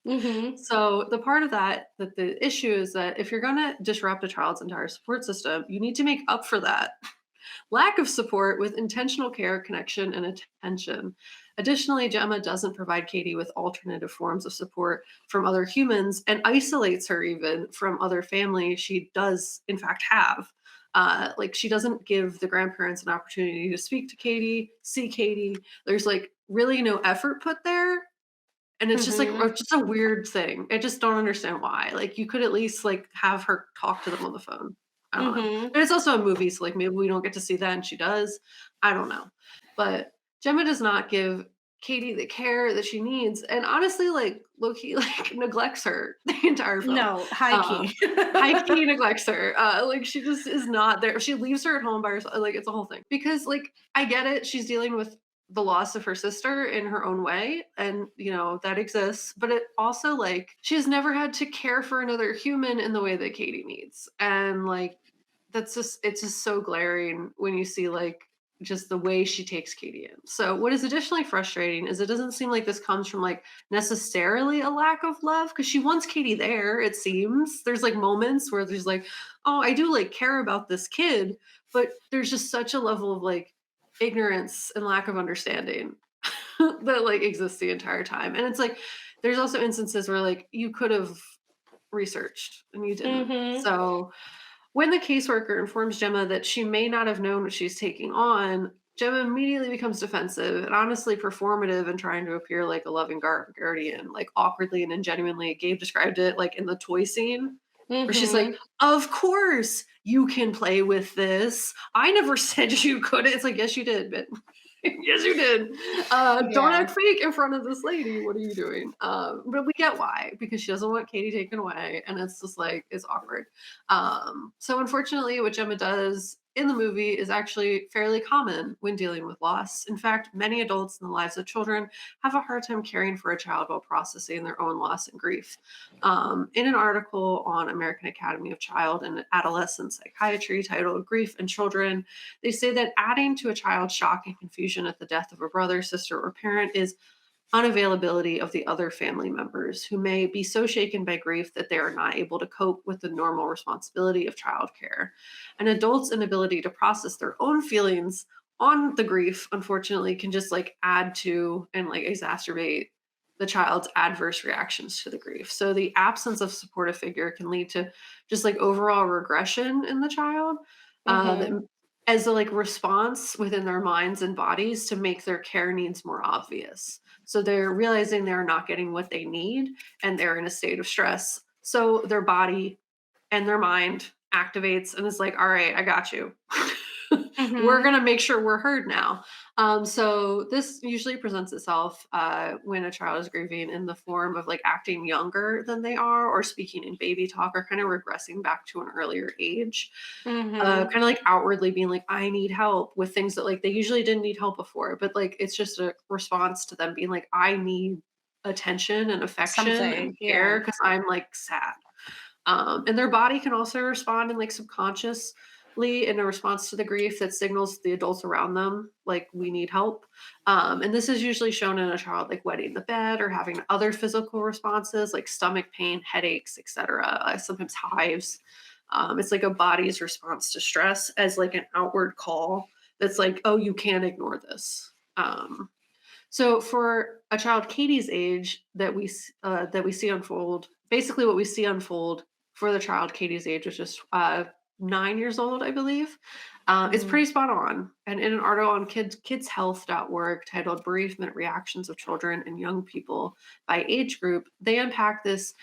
Mhm. So the part of that the issue is that if you're going to disrupt a child's entire support system, you need to make up for that lack of support with intentional care, connection, and attention. Additionally, Gemma doesn't provide Cady with alternative forms of support from other humans and isolates her even from other family she does, in fact, have. Like, she doesn't give the grandparents an opportunity to speak to Cady, see Cady. There's like really no effort put there. And it's just like Mhm. just a weird thing. I just don't understand why. Like, you could at least like have her talk to them on the phone. I don't know. Mhm. And it's also a movie, so like maybe we don't get to see that and she does. I don't know. But Gemma does not give Cady the care that she needs. And honestly, like Loki like neglects her the entire film. No, high Uh key. High key neglects her. Like she just is not there. She leaves her at home by herself. Like it's a whole thing. Because like I get it. She's dealing with the loss of her sister in her own way, and that exists, but it also like she has never had to care for another human in the way that Cady needs. And like it's just so glaring when you see like just the way she takes Cady in. So what is additionally frustrating is it doesn't seem like this comes from like necessarily a lack of love, because she wants Cady there. It seems there's like moments where there's like, oh, I do like care about this kid, but there's just such a level of like ignorance and lack of understanding that like exists the entire time. And it's like there's also instances where like you could have researched and you didn't. Mhm. So when the caseworker informs Gemma that she may not have known what she's taking on, Gemma immediately becomes defensive and honestly performative in trying to appear like a loving guardian, like awkwardly and ingenuinely. Gabe described it like in the toy scene where she's like, Mhm. "Of course you can play with this. I never said you couldn't." It's like, "Yes, you did, but yes, you did. Don't Yeah. act fake in front of this lady. What are you doing?" But we get why, because she doesn't want Cady taken away, and it's just like it's awkward. So unfortunately, what Gemma does in the movie is actually fairly common when dealing with loss. In fact, many adults in the lives of children have a hard time caring for a child while processing their own loss and grief. In an article on American Academy of Child and Adolescent Psychiatry titled Grief in Children, they say that adding to a child's shock and confusion at the death of a brother, sister, or parent is unavailability of the other family members who may be so shaken by grief that they are not able to cope with the normal responsibility of childcare. An adult's inability to process their own feelings on the grief, unfortunately, can just like add to and like exacerbate the child's adverse reactions to the grief. So the absence of supportive figure can lead to just like overall regression in the child, Mhm. that as a like response within their minds and bodies to make their care needs more obvious. So they're realizing they're not getting what they need and they're in a state of stress. So their body and their mind activates and is like, all right, I got you. We're Mhm. going to make sure we're heard now. So this usually presents itself when a child is grieving in the form of like acting younger than they are, or speaking in baby talk, or kind of regressing back to an earlier age. Mhm. Kinda like outwardly being like, "I need help," with things that, like, they usually didn't need help before, but, like, it's just a response to them being like, "I need attention and affection and Something. care Yeah. because 'cause I'm, like, sad." And their body can also respond in like subconsciously in a response to the grief that signals the adults around them like we need help. And this is usually shown in a child like wetting the bed or having other physical responses like stomach pain, headaches, etc. Sometimes hives. It's like a body's response to stress as like an outward call that's like, oh, you can't ignore this. So for a child Katie's age that we see unfold, basically what we see unfold for the child Katie's age is just 9 years old, I believe. It's Mhm. pretty spot on. And in an article on kidshealth.org titled Bereavement Reactions of Children and Young People by Age Group, they unpack this,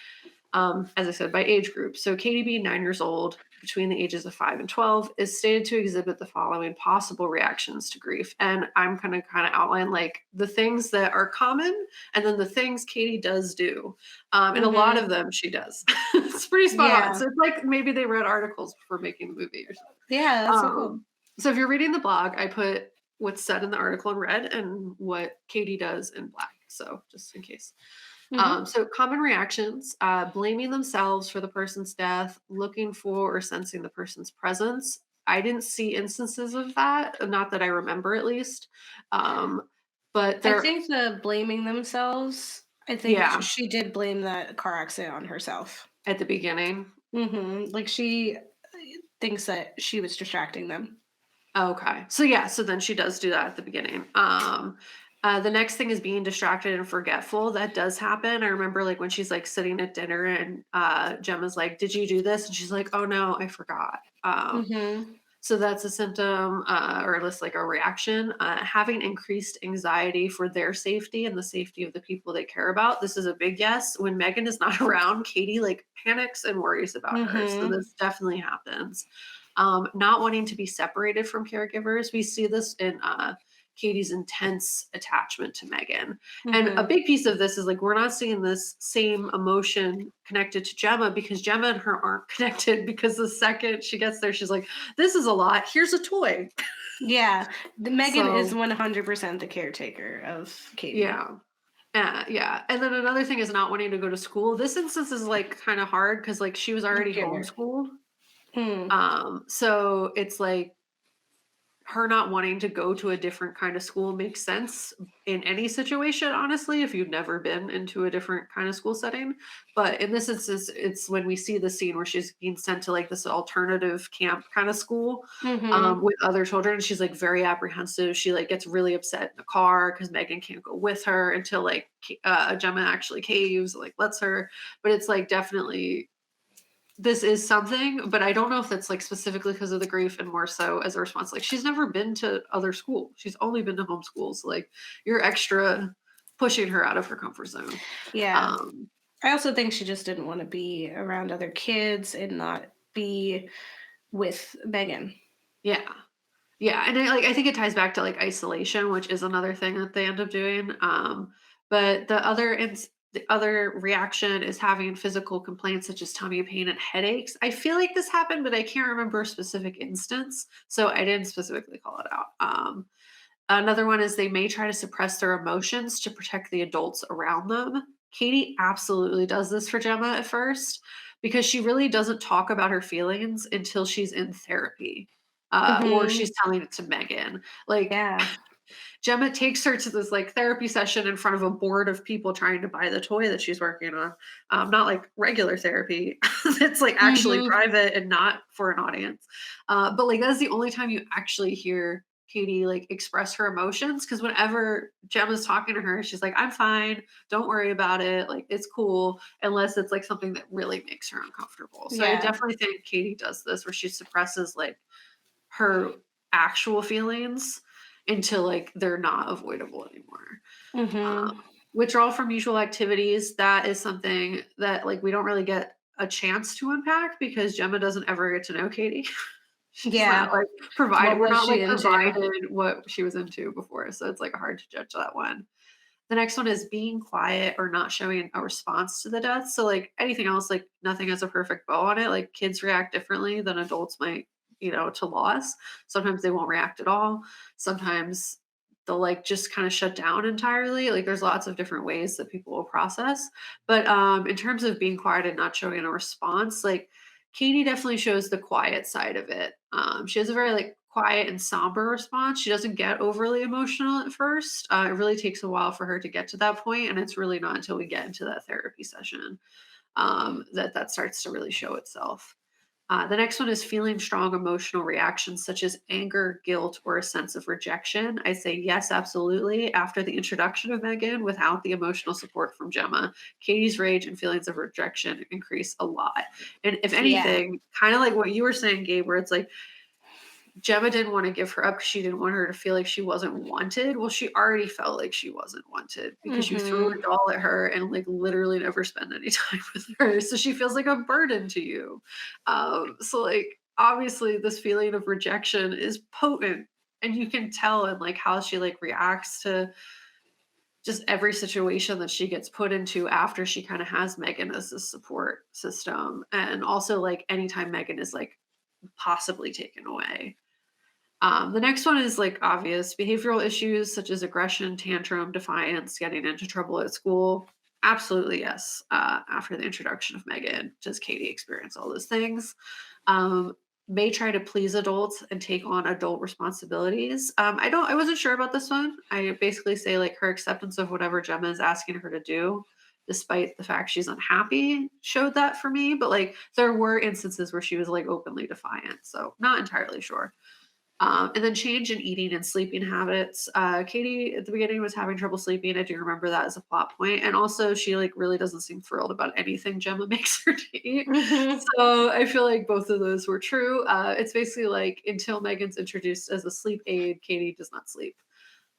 as I said, by age group. So Cady being 9 years old, between the ages of 5 and 12, is stated to exhibit the following possible reactions to grief. And I'm going to kind of outline like the things that are common and then the things Cady does do. And a lot Mhm. of them she does. It's pretty spot on. Yeah. So it's like maybe they read articles before making the movie or something. Yeah, that's so cool. So if you're reading the blog, I put what's said in the article in red and what Cady does in black. So just in case. Mhm. So common reactions, blaming themselves for the person's death, looking for or sensing the person's presence. I didn't see instances of that, not that I remember at least. Um, but I there, think the blaming themselves, I think yeah, she did blame that car accident on herself. at the beginning. Like she thinks that she was distracting them. Okay. So yeah, so then she does do that at the beginning. The next thing is being distracted and forgetful. That does happen. I remember like when she's like sitting at dinner and Gemma's like, "Did you do this?" And she's like, "Oh no, I forgot." Mhm. So that's a symptom, or at least like a reaction. Having increased anxiety for their safety and the safety of the people they care about. This is a big yes. When Megan is not around, Cady like panics and worries about her. So Mhm. this definitely happens. Not wanting to be separated from caregivers. We see this in Cady's intense attachment to Megan. And a Mhm. big piece of this is like we're not seeing this same emotion connected to Gemma because Gemma and her aren't connected because the second she gets there, she's like, this is a lot. Here's a toy. Yeah, the Megan is So 100% the caretaker of Cady. yeah. Yeah. And then another thing is not wanting to go to school. This instance is like kind of hard because like she was I already get her. homeschooled. Hmm. So it's like her not wanting to go to a different kind of school makes sense in any situation, honestly, if you've never been into a different kind of school setting. But in this instance, it's when we see the scene where she's being sent to like this alternative camp kind of school Mhm. with other children. And she's like very apprehensive. She like gets really upset in the car because Megan can't go with her until like Gemma actually caves, like lets her. But it's like definitely this is something, but I don't know if that's, like, specifically because of the grief and more so as a response, like, she's never been to other school. She's only been to homeschool, so, like, you're extra pushing her out of her comfort zone. Yeah. Um, I also think she just didn't want to be around other kids and not be with Megan. yeah. Yeah, and I think it ties back to, like, isolation, which is another thing that they end up doing, but the other reaction is having physical complaints such as tummy pain and headaches. I feel like this happened, but I can't remember a specific instance, so I didn't specifically call it out. Another one is they may try to suppress their emotions to protect the adults around them. Cady absolutely does this for Gemma at first because she really doesn't talk about her feelings until she's in therapy or Mhm. she's telling it to Megan. Like Yeah. Gemma takes her to this like therapy session in front of a board of people trying to buy the toy that she's working on. Not like regular therapy. It's like actually Mhm. private and not for an audience. But like that's the only time you actually hear Cady like express her emotions because whenever Gemma's talking to her, she's like, I'm fine, don't worry about it, like it's cool, unless it's like something that really makes her uncomfortable. So I Yeah. definitely think Cady does this where she suppresses like her actual feelings until like they're not avoidable anymore. Mhm. Withdrawal from usual activities, that is something that like we don't really get a chance to unpack because Gemma doesn't ever get to know Cady. She's not Yeah. like What provided. We're was not she like into? provided what she was into before, so it's like hard to judge that one. The next one is being quiet or not showing a response to the death. So like anything else, like nothing has a perfect bow on it. Like kids react differently than adults might, to loss. Sometimes they won't react at all. Sometimes they'll like just kind of shut down entirely. Like there's lots of different ways that people will process. But in terms of being quiet and not showing a response, like Katie definitely shows the quiet side of it. She has a very like quiet and somber response. She doesn't get overly emotional at first. It really takes a while for her to get to that point, and it's really not until we get into that therapy session that starts to really show itself. The next one is feeling strong emotional reactions such as anger, guilt, or a sense of rejection. I say yes, absolutely. After the introduction of M3GAN, without the emotional support from Gemma, Cady's rage and feelings of rejection increase a lot. And if Yeah. anything, kind of like what you were saying, Gabe, where it's like Gemma didn't want to give her up because she didn't want her to feel like she wasn't wanted. Well, she already felt like she wasn't wanted because you threw a Mhm. doll at her and like literally never spend any time with her. So she feels like a burden to you. So like obviously this feeling of rejection is potent and you can tell in like how she like reacts to just every situation that she gets put into after she kind of has M3GAN as a support system. And also like anytime M3GAN is like possibly taken away. The next one is like obvious behavioral issues such as aggression, tantrum, defiance, getting into trouble at school. Absolutely, yes. After the introduction of M3GAN, does Cady experience all those things? Um, may try to please adults and take on adult responsibilities. I wasn't sure about this one. I basically say like her acceptance of whatever Gemma is asking her to do, despite the fact she's unhappy, showed that for me. But like there were instances where she was like openly defiant. So not entirely sure. And then change in eating and sleeping habits. Cady at the beginning was having trouble sleeping. I do remember that as a plot point. And also she like really doesn't seem thrilled about anything Gemma makes her to eat. Mhm. So I feel like both of those were true. It's basically like until M3GAN's introduced as a sleep aid, Cady does not sleep.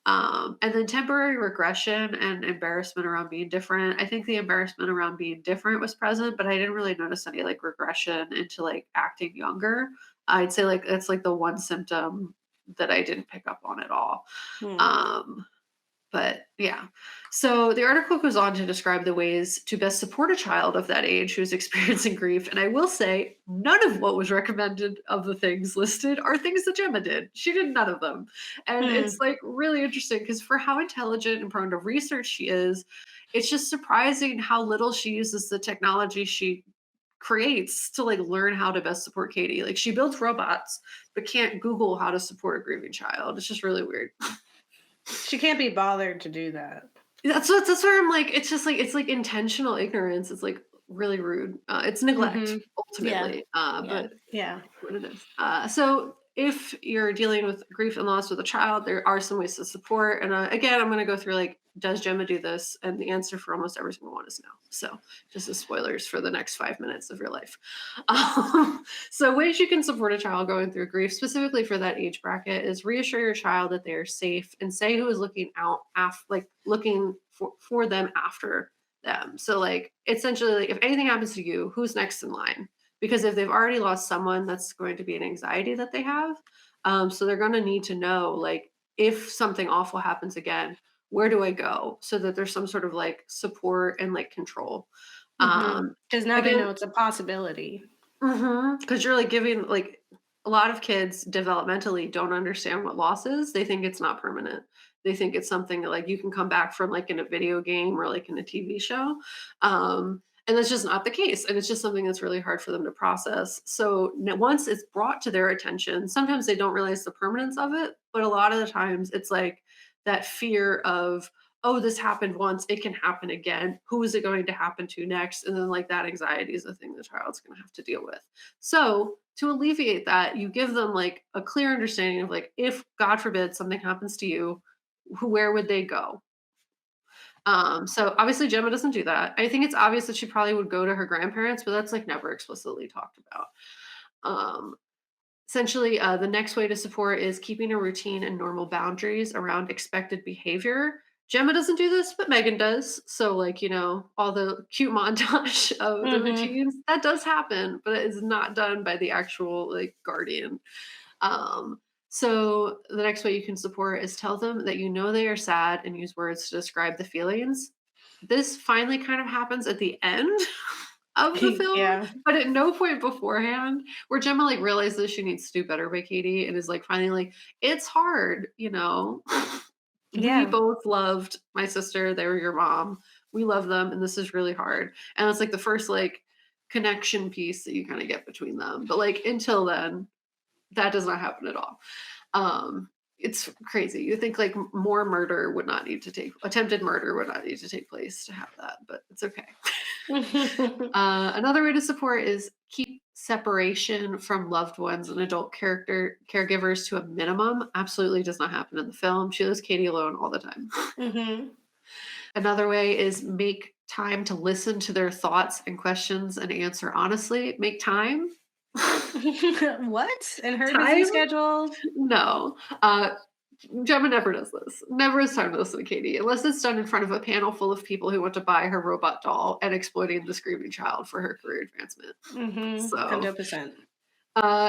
And then temporary regression and embarrassment around being different. I think the embarrassment around being different was present, but I didn't really notice any like regression into like acting younger. I'd say like it's like the one symptom that I didn't pick up on at all. Hmm. Um, but yeah. So the article goes on to describe the ways to best support a child of that age who's experiencing grief. And I will say, none of what was recommended of the things listed are things that Gemma did. She did none of them. And Hmm. it's like really interesting because for how intelligent and prone to research she is, it's just surprising how little she uses the technology she creates to like learn how to best support Cady. Like she builds robots, but can't Google how to support a grieving child. It's just really weird. She can't be bothered to do that. That's where I'm like, it's just like it's like intentional ignorance. It's like really rude. It's neglect Mhm. Yeah. ultimately, Yeah. but Yeah. what it is. So if you're dealing with grief and loss with a child, there are some ways to support. And again, I'm going to go through like, does Gemma do this? And the answer for almost every single one is no. So just as spoilers for the next 5 minutes of your life. So ways you can support a child going through grief, specifically for that age bracket, is reassure your child that they are safe and say who is looking out like looking for them after them. So like essentially, like, if anything happens to you, who's next in line? Because if they've already lost someone, that's going to be an anxiety that they have. So they're going to need to know, like, if something awful happens again, where do I go? So that there's some sort of like support and like control. Mhm. Um, 'Cause now they again, know it's a possibility. because you're like giving like a lot of kids developmentally don't understand what loss is. They think it's not permanent. They think it's something that like you can come back from like in a video game or like in a TV show. And that's just not the case. And it's just something that's really hard for them to process. So once it's brought to their attention, sometimes they don't realize the permanence of it. But a lot of the times it's like that fear of, oh, this happened once, it can happen again. Who is it going to happen to next? And then like that anxiety is a thing the child's going to have to deal with. So to alleviate that, you give them like a clear understanding of like, if God forbid something happens to you, where would they go? So obviously Gemma doesn't do that. I think it's obvious that she probably would go to her grandparents, but that's like never explicitly talked about. Um, Essentially, the next way to support is keeping a routine and normal boundaries around expected behavior. Gemma doesn't do this, but M3GAN does. So, like, all the cute montage of the Mhm. routines, that does happen, but it is not done by the actual, like, guardian. So, the next way you can support is tell them that you know they are sad and use words to describe the feelings. This finally kind of happens at the end of the film, Yeah. but at no point beforehand where Gemma like realizes she needs to do better by Cady and is like finally like, it's hard, we Yeah. both loved my sister, they were your mom. We love them and this is really hard. And it's like the first like connection piece that you kind of get between them. But like until then, that does not happen at all. Um it's crazy. You think like more murder would not need to take attempted murder would not need to take place to have that, but it's okay. Another way to support is keep separation from loved ones and adult caregivers to a minimum. Absolutely does not happen in the film. She leaves Cady alone all the time. Mhm. Another way is make time to listen to their thoughts and questions and answer honestly. Make time. What? In her busy Time? schedule? No. Gemma never does this. Never has time to listen to Cady, unless it's done in front of a panel full of people who want to buy her robot doll and exploiting the screaming child for her career advancement. Mhm. So, 100%.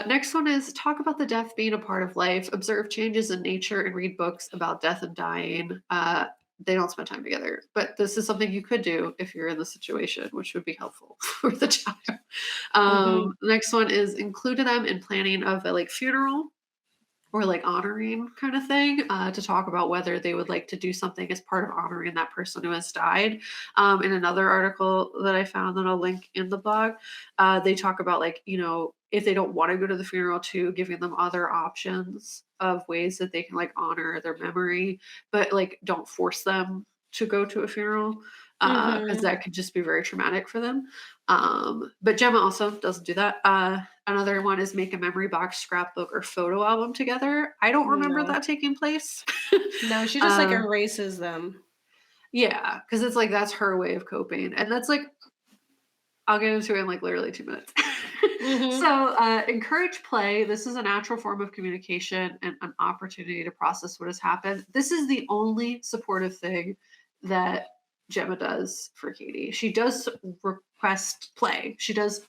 next one is talk about the death being a part of life, observe changes in nature, and read books about death and dying. They don't spend time together, but this is something you could do if you're in the situation, which would be helpful for the child. Mhm. Next one is include them in planning of a like funeral or like honoring kind of thing, to talk about whether they would like to do something as part of honoring that person who has died. In another article that I found that I'll link in the blog, they talk about like, you know, if they don't want to go to the funeral too, giving them other options of ways that they can like honor their memory, but like don't force them to go to a funeral, because Mhm. that could just be very traumatic for them. But Gemma also doesn't do that. Another one is make a memory box, scrapbook, or photo album together. I don't remember No. that taking place. No, she just, like, uh, erases them. yeah, because it's like that's her way of coping, and that's like I'll get into it in like literally 2 minutes. Mhm. So, encourage play. This is a natural form of communication and an opportunity to process what has happened. This is the only supportive thing that Gemma does for Cady. She does request play. She does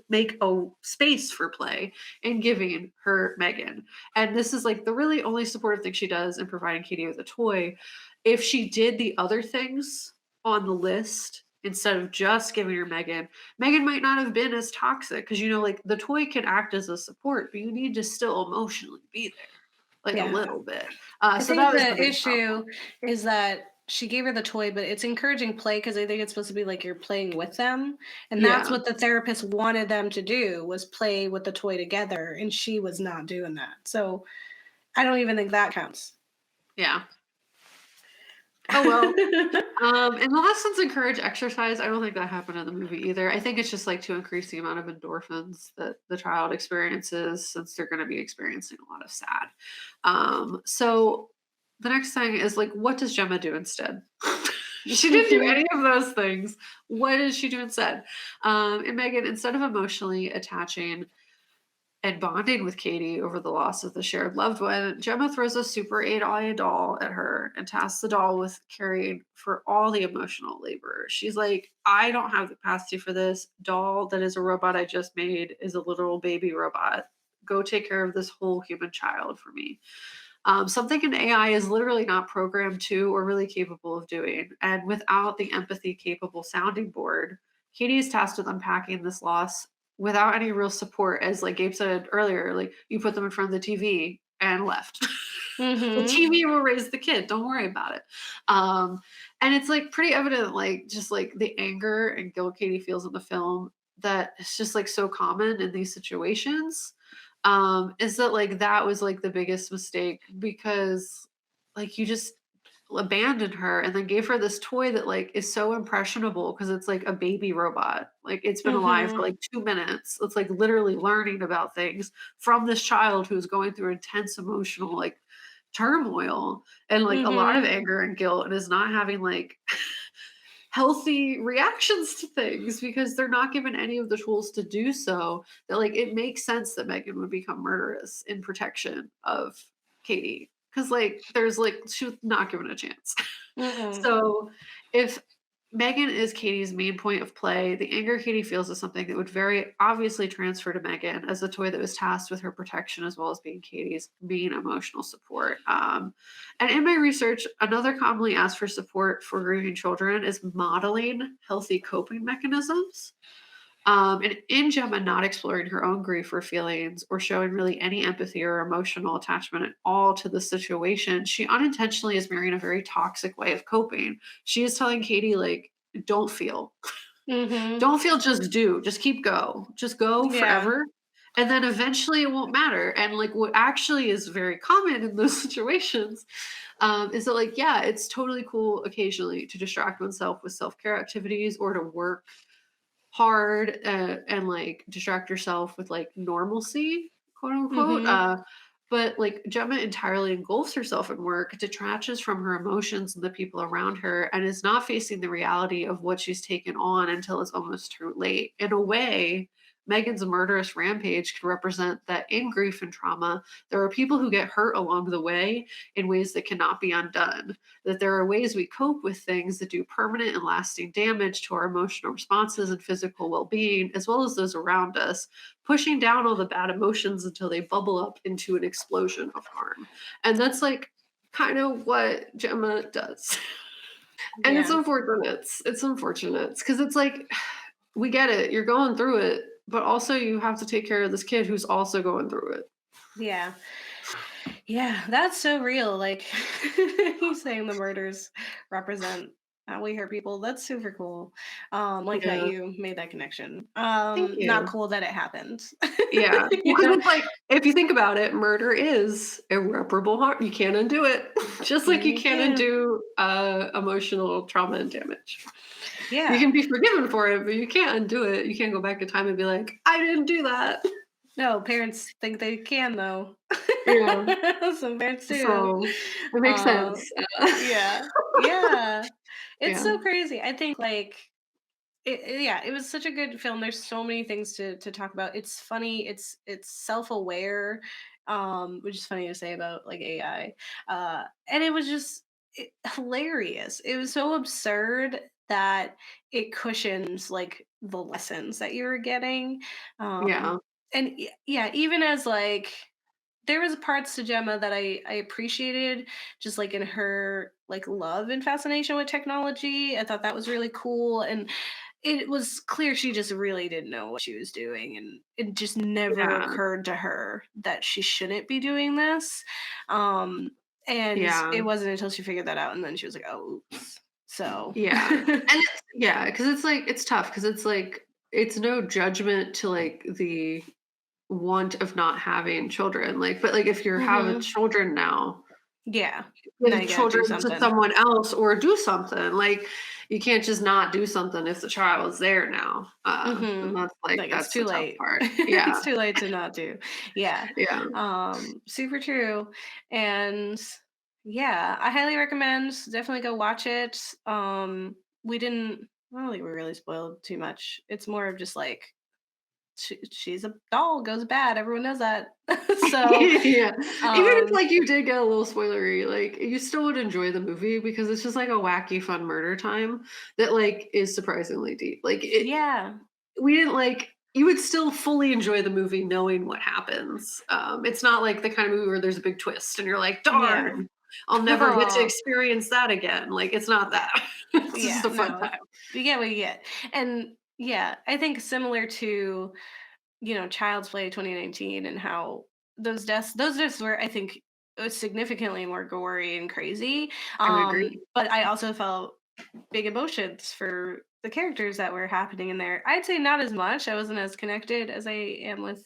make a space for play in giving her M3GAN. And this is like the really only supportive thing she does in providing Cady with a toy. If she did the other things on the list instead of just giving her M3GAN might not have been as toxic because you know, like the toy can act as a support, but you need to still emotionally be there, like a Yeah. little bit. I So think that was the the biggest issue problem. is that she gave her the toy, but it's encouraging play because I think it's supposed to be like you're playing with them, and that's Yeah, what the therapist wanted them to do was play with the toy together, and she was not doing that. So I don't even think that counts. yeah. Oh well. And the lessons encourage exercise. I don't think that happened in the movie either. I think it's just like to increase the amount of endorphins that the child experiences since they're going to be experiencing a lot of sad. So the next thing is like, what does Gemma do instead? She didn't do any of those things. What does she do instead? And M3GAN, instead of emotionally attaching and bonding with Cady over the loss of the shared loved one, Gemma throws a Super 8 doll at her and tasks the doll with carrying for all the emotional labor. She's like, I don't have the capacity for this. Doll that is a robot I just made is a literal baby robot. Go take care of this whole human child for me. Something an AI is literally not programmed to or really capable of doing. And without the empathy capable sounding board, Katie is tasked with unpacking this loss without any real support. As like Gabe said earlier, like you put them in front of the TV and left. The Mhm. TV will raise the kid. Don't worry about it. And it's like pretty evident, like just like the anger and guilt Katie feels in the film that it's just like so common in these situations, is that like that was like the biggest mistake because like you just abandoned her and then gave her this toy that like is so impressionable because it's like a baby robot. Like it's been alive for Mhm. like 2 minutes. It's like literally learning about things from this child who's going through intense emotional like turmoil and like a lot of Mhm. anger and guilt and is not having like healthy reactions to things because they're not given any of the tools to do so. That like it makes sense that M3GAN would become murderous in protection of Cady because like there's like she was not given a chance. Mm-mm. So if M3GAN is Katie's main point of play, the anger Katie feels is something that would very obviously transfer to M3GAN as a toy that was tasked with her protection as well as being Katie's main emotional support. And in my research, another commonly asked for support for grieving children is modeling healthy coping mechanisms. And in Gemma not exploring her own grief or feelings or showing really any empathy or emotional attachment at all to the situation, she unintentionally is mirroring a very toxic way of coping. She is telling Cady, like, don't feel. Mhm. Don't feel, just do. Just keep go. Just go Yeah. forever. And then eventually it won't matter. And like what actually is very common in those situations is that like, yeah, it's totally cool occasionally to distract oneself with self-care activities or to work hard and like distract yourself with like normalcy, quote unquote. Mhm. But like Gemma entirely engulfs herself in work, detaches from her emotions and the people around her, and is not facing the reality of what she's taken on until it's almost too late. In a way, Megan's murderous rampage could represent that in grief and trauma, there are people who get hurt along the way in ways that cannot be undone. That there are ways we cope with things that do permanent and lasting damage to our emotional responses and physical well being, as well as those around us, pushing down all the bad emotions until they bubble up into an explosion of harm. And that's like kind of what Gemma does. And it's Yeah. unfortunate. It's unfortunate because it's like, we get it. You're going through it, but also you have to take care of this kid who's also going through it. Yeah. Yeah, that's so real. Like he's saying the murders represent how we hurt people. That's super cool. Like that Yeah. you made that connection. Thank Not you. cool that it happened. Yeah. Well, You because know? it's like, if you think about it, murder is irreparable harm. You can't undo it. Just like you You can't can. undo emotional trauma and damage. You Yeah. can be forgiven for it, but you can't undo it. You can't go back in time and be like, I didn't do that. No, parents think they can though. Yeah. Some parents do. So it makes Uh, sense. yeah. Yeah. It's Yeah. so crazy. I think like yeah, it was such a good film. There's so many things to talk about. It's funny. It's self aware, which is funny to say about like AI. And it was just hilarious. It was so absurd that it cushions like the lessons that you were getting. Yeah. And yeah, even as like there was parts to Gemma that I appreciated, just like in her like love and fascination with technology. I thought that was really cool, and it was clear she just really didn't know what she was doing, and it just never Yeah. occurred to her that she shouldn't be doing this. Um, and Yeah. it wasn't until she figured that out, and then she was like, "Oh, oops." So, Yeah. And it's yeah, because it's like it's tough because it's like it's no judgment to like the want of not having children. Like, but like if you're having hmm children now, yeah. Now give you gotta do children to something. someone else or do something. Like you can't just not do something if the child's there now. And Mhm. that's like Like, it's that's the too tough late. part. Yeah. It's too late to not do. Yeah. Yeah. Super true. And yeah, I highly recommend, definitely go watch it. We didn't I don't think we really spoiled too much. It's more of just like she's a doll, goes bad. Everyone knows that. So, Yeah. Even if um like you did get a little spoilery, like you still would enjoy the movie because it's just like a wacky fun murder time that like is surprisingly deep. Like it yeah. we didn't like you would still fully enjoy the movie knowing what happens. It's not like the kind of movie where there's a big twist and you're like, Yeah. darn, I'll never get to Aw. experience that again. Like it's not Yeah. that. It's just Yeah. a fun No. time. You get what you get. And yeah, I think similar to Child's Play 2019 and how those deaths were, I think, significantly more gory and crazy. I would agree. But I also felt big emotions for the characters that were happening in there. I'd say not as much. I wasn't as connected as I am with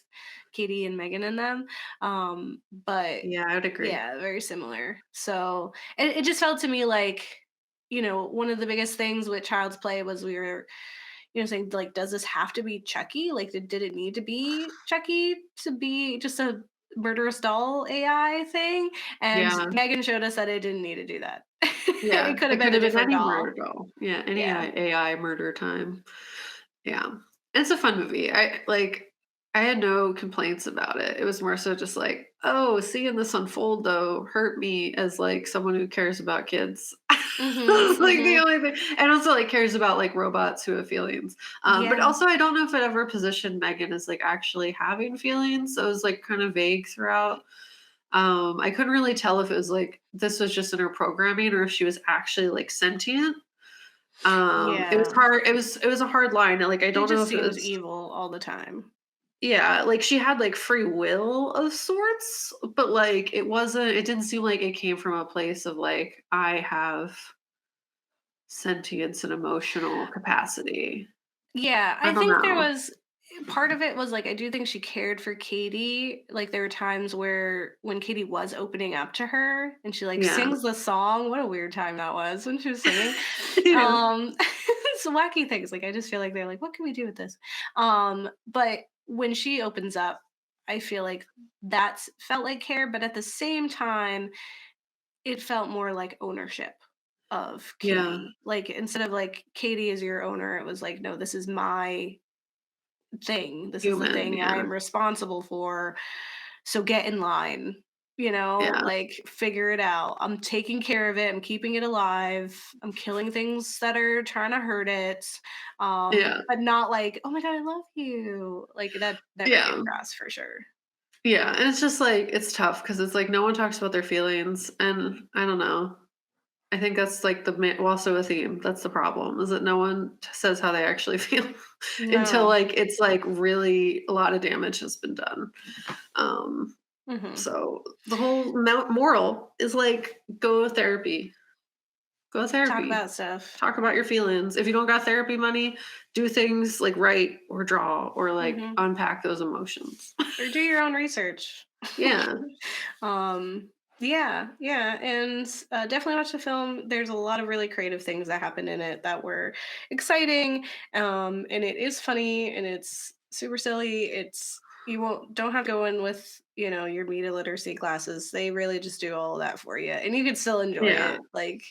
Cady and Megan and them. But Yeah, I would agree. yeah, very similar. So it just felt to me like, one of the biggest things with Child's Play was we were saying like, does this have to be Chucky? Like, did it need to be Chucky to be just a murderous doll AI thing? And Yeah. Megan showed us that it didn't need to do that. Yeah. It could have It been could a have been different any murder doll. doll. Yeah, any Yeah. AI murder time. Yeah. It's a fun movie. I had no complaints about it. It was more so just like, oh, seeing this unfold though hurt me as like someone who cares about kids. Mhm. That's like the Mhm. only thing. And also like cares about like robots who have feelings. But Yeah. also I don't know if it ever positioned Megan as like actually having feelings. So it was like kind of vague throughout. I couldn't really tell if it was like this was just in her programming or if she was actually like sentient. It was Yeah. hard. It was a hard line. Like I She don't know just if it seems was evil all the time. yeah, like she had like free will of sorts, but like it didn't seem like it came from a place of like I have sentience and emotional capacity. Yeah, I I don't think there know. was part of it was like I do think she cared for Cady. Like there were times where when Cady was opening up to her and she like Yeah. sings the song. What a weird time that was when she was singing. Yeah. It's wacky things. Like I just feel like they're like, what can we do with this? But when she opens up, I feel like that's felt like care, but at the same time, it felt more like ownership of Yeah. Cady. Like instead of like Cady is your owner, it was like, no, this is my thing. This is the Human. thing Yeah. I'm responsible for. So get in line, Yeah. like figure it out. I'm taking care of it. I'm keeping it alive. I'm killing things that are trying to hurt it. Yeah. But not like, oh my God, I love you. Like that never came Yeah. across for sure. Yeah. And it's just like, it's tough because it's like no one talks about their feelings. And I don't know. I think that's like also a theme. That's the problem is that no one says how they actually feel until No. like it's like really a lot of damage has been done. Um, Hmm. so the whole moral is like go to therapy. Go to Talk therapy. about stuff. Talk about your feelings. If you don't got therapy money, do things like write or draw or like Hmm. unpack those emotions. Or do your own research. Yeah. um yeah, and definitely watch the film. There's a lot of really creative things that happened in it that were exciting, and it is funny and it's super silly. It's you won't don't have to go in with your media literacy classes. They really just do all of that for you, and you can still enjoy Yeah. it, like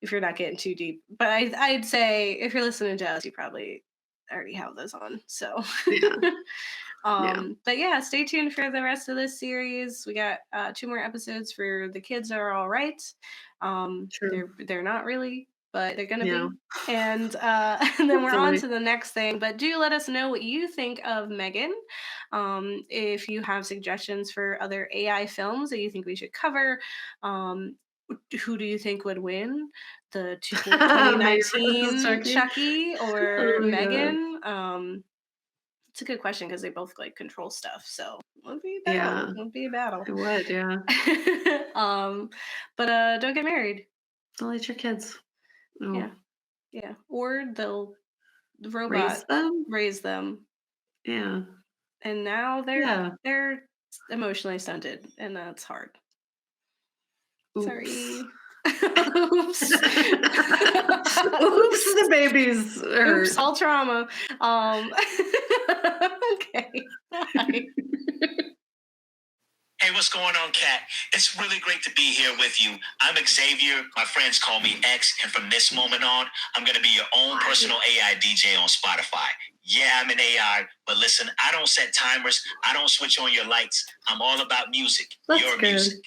if you're not getting too deep. But I'd say if you're listening to us, you probably already have those on, so Yeah. Yeah. But yeah, stay tuned for the rest of this series. We got 2 more episodes for The Kids Are All Right. True. They're not really, but they're gonna Yeah. be. And and then we're on Hopefully. to the next thing. But do let us know what you think of Megan. If you have suggestions for other AI films that you think we should cover, um, who do you think would win? The Megan versus 2019 Chucky. Chucky Oh or my god. Megan? It's a good question because they both like control stuff, so it would be a battle. Yeah. It would be a battle. I would, yeah. um, but don't get married. Don't let your kids. Yeah, Oh. yeah. Or the Raise robot them? raise them, Yeah. and now Yeah. they're emotionally stunted, and that's hard. Oops. Sorry. Oops. Oops, the babies Oops, hurt. all trauma. Okay. Bye. Hey, what's going on, Kat? It's really great to be here with you. I'm Xavier. My friends call me X, and from this moment on, I'm going to be your own personal AI DJ on Spotify. Yeah, I'm an AI, but listen, I don't set timers. I don't switch on your lights. I'm all about music. That's Your good. music.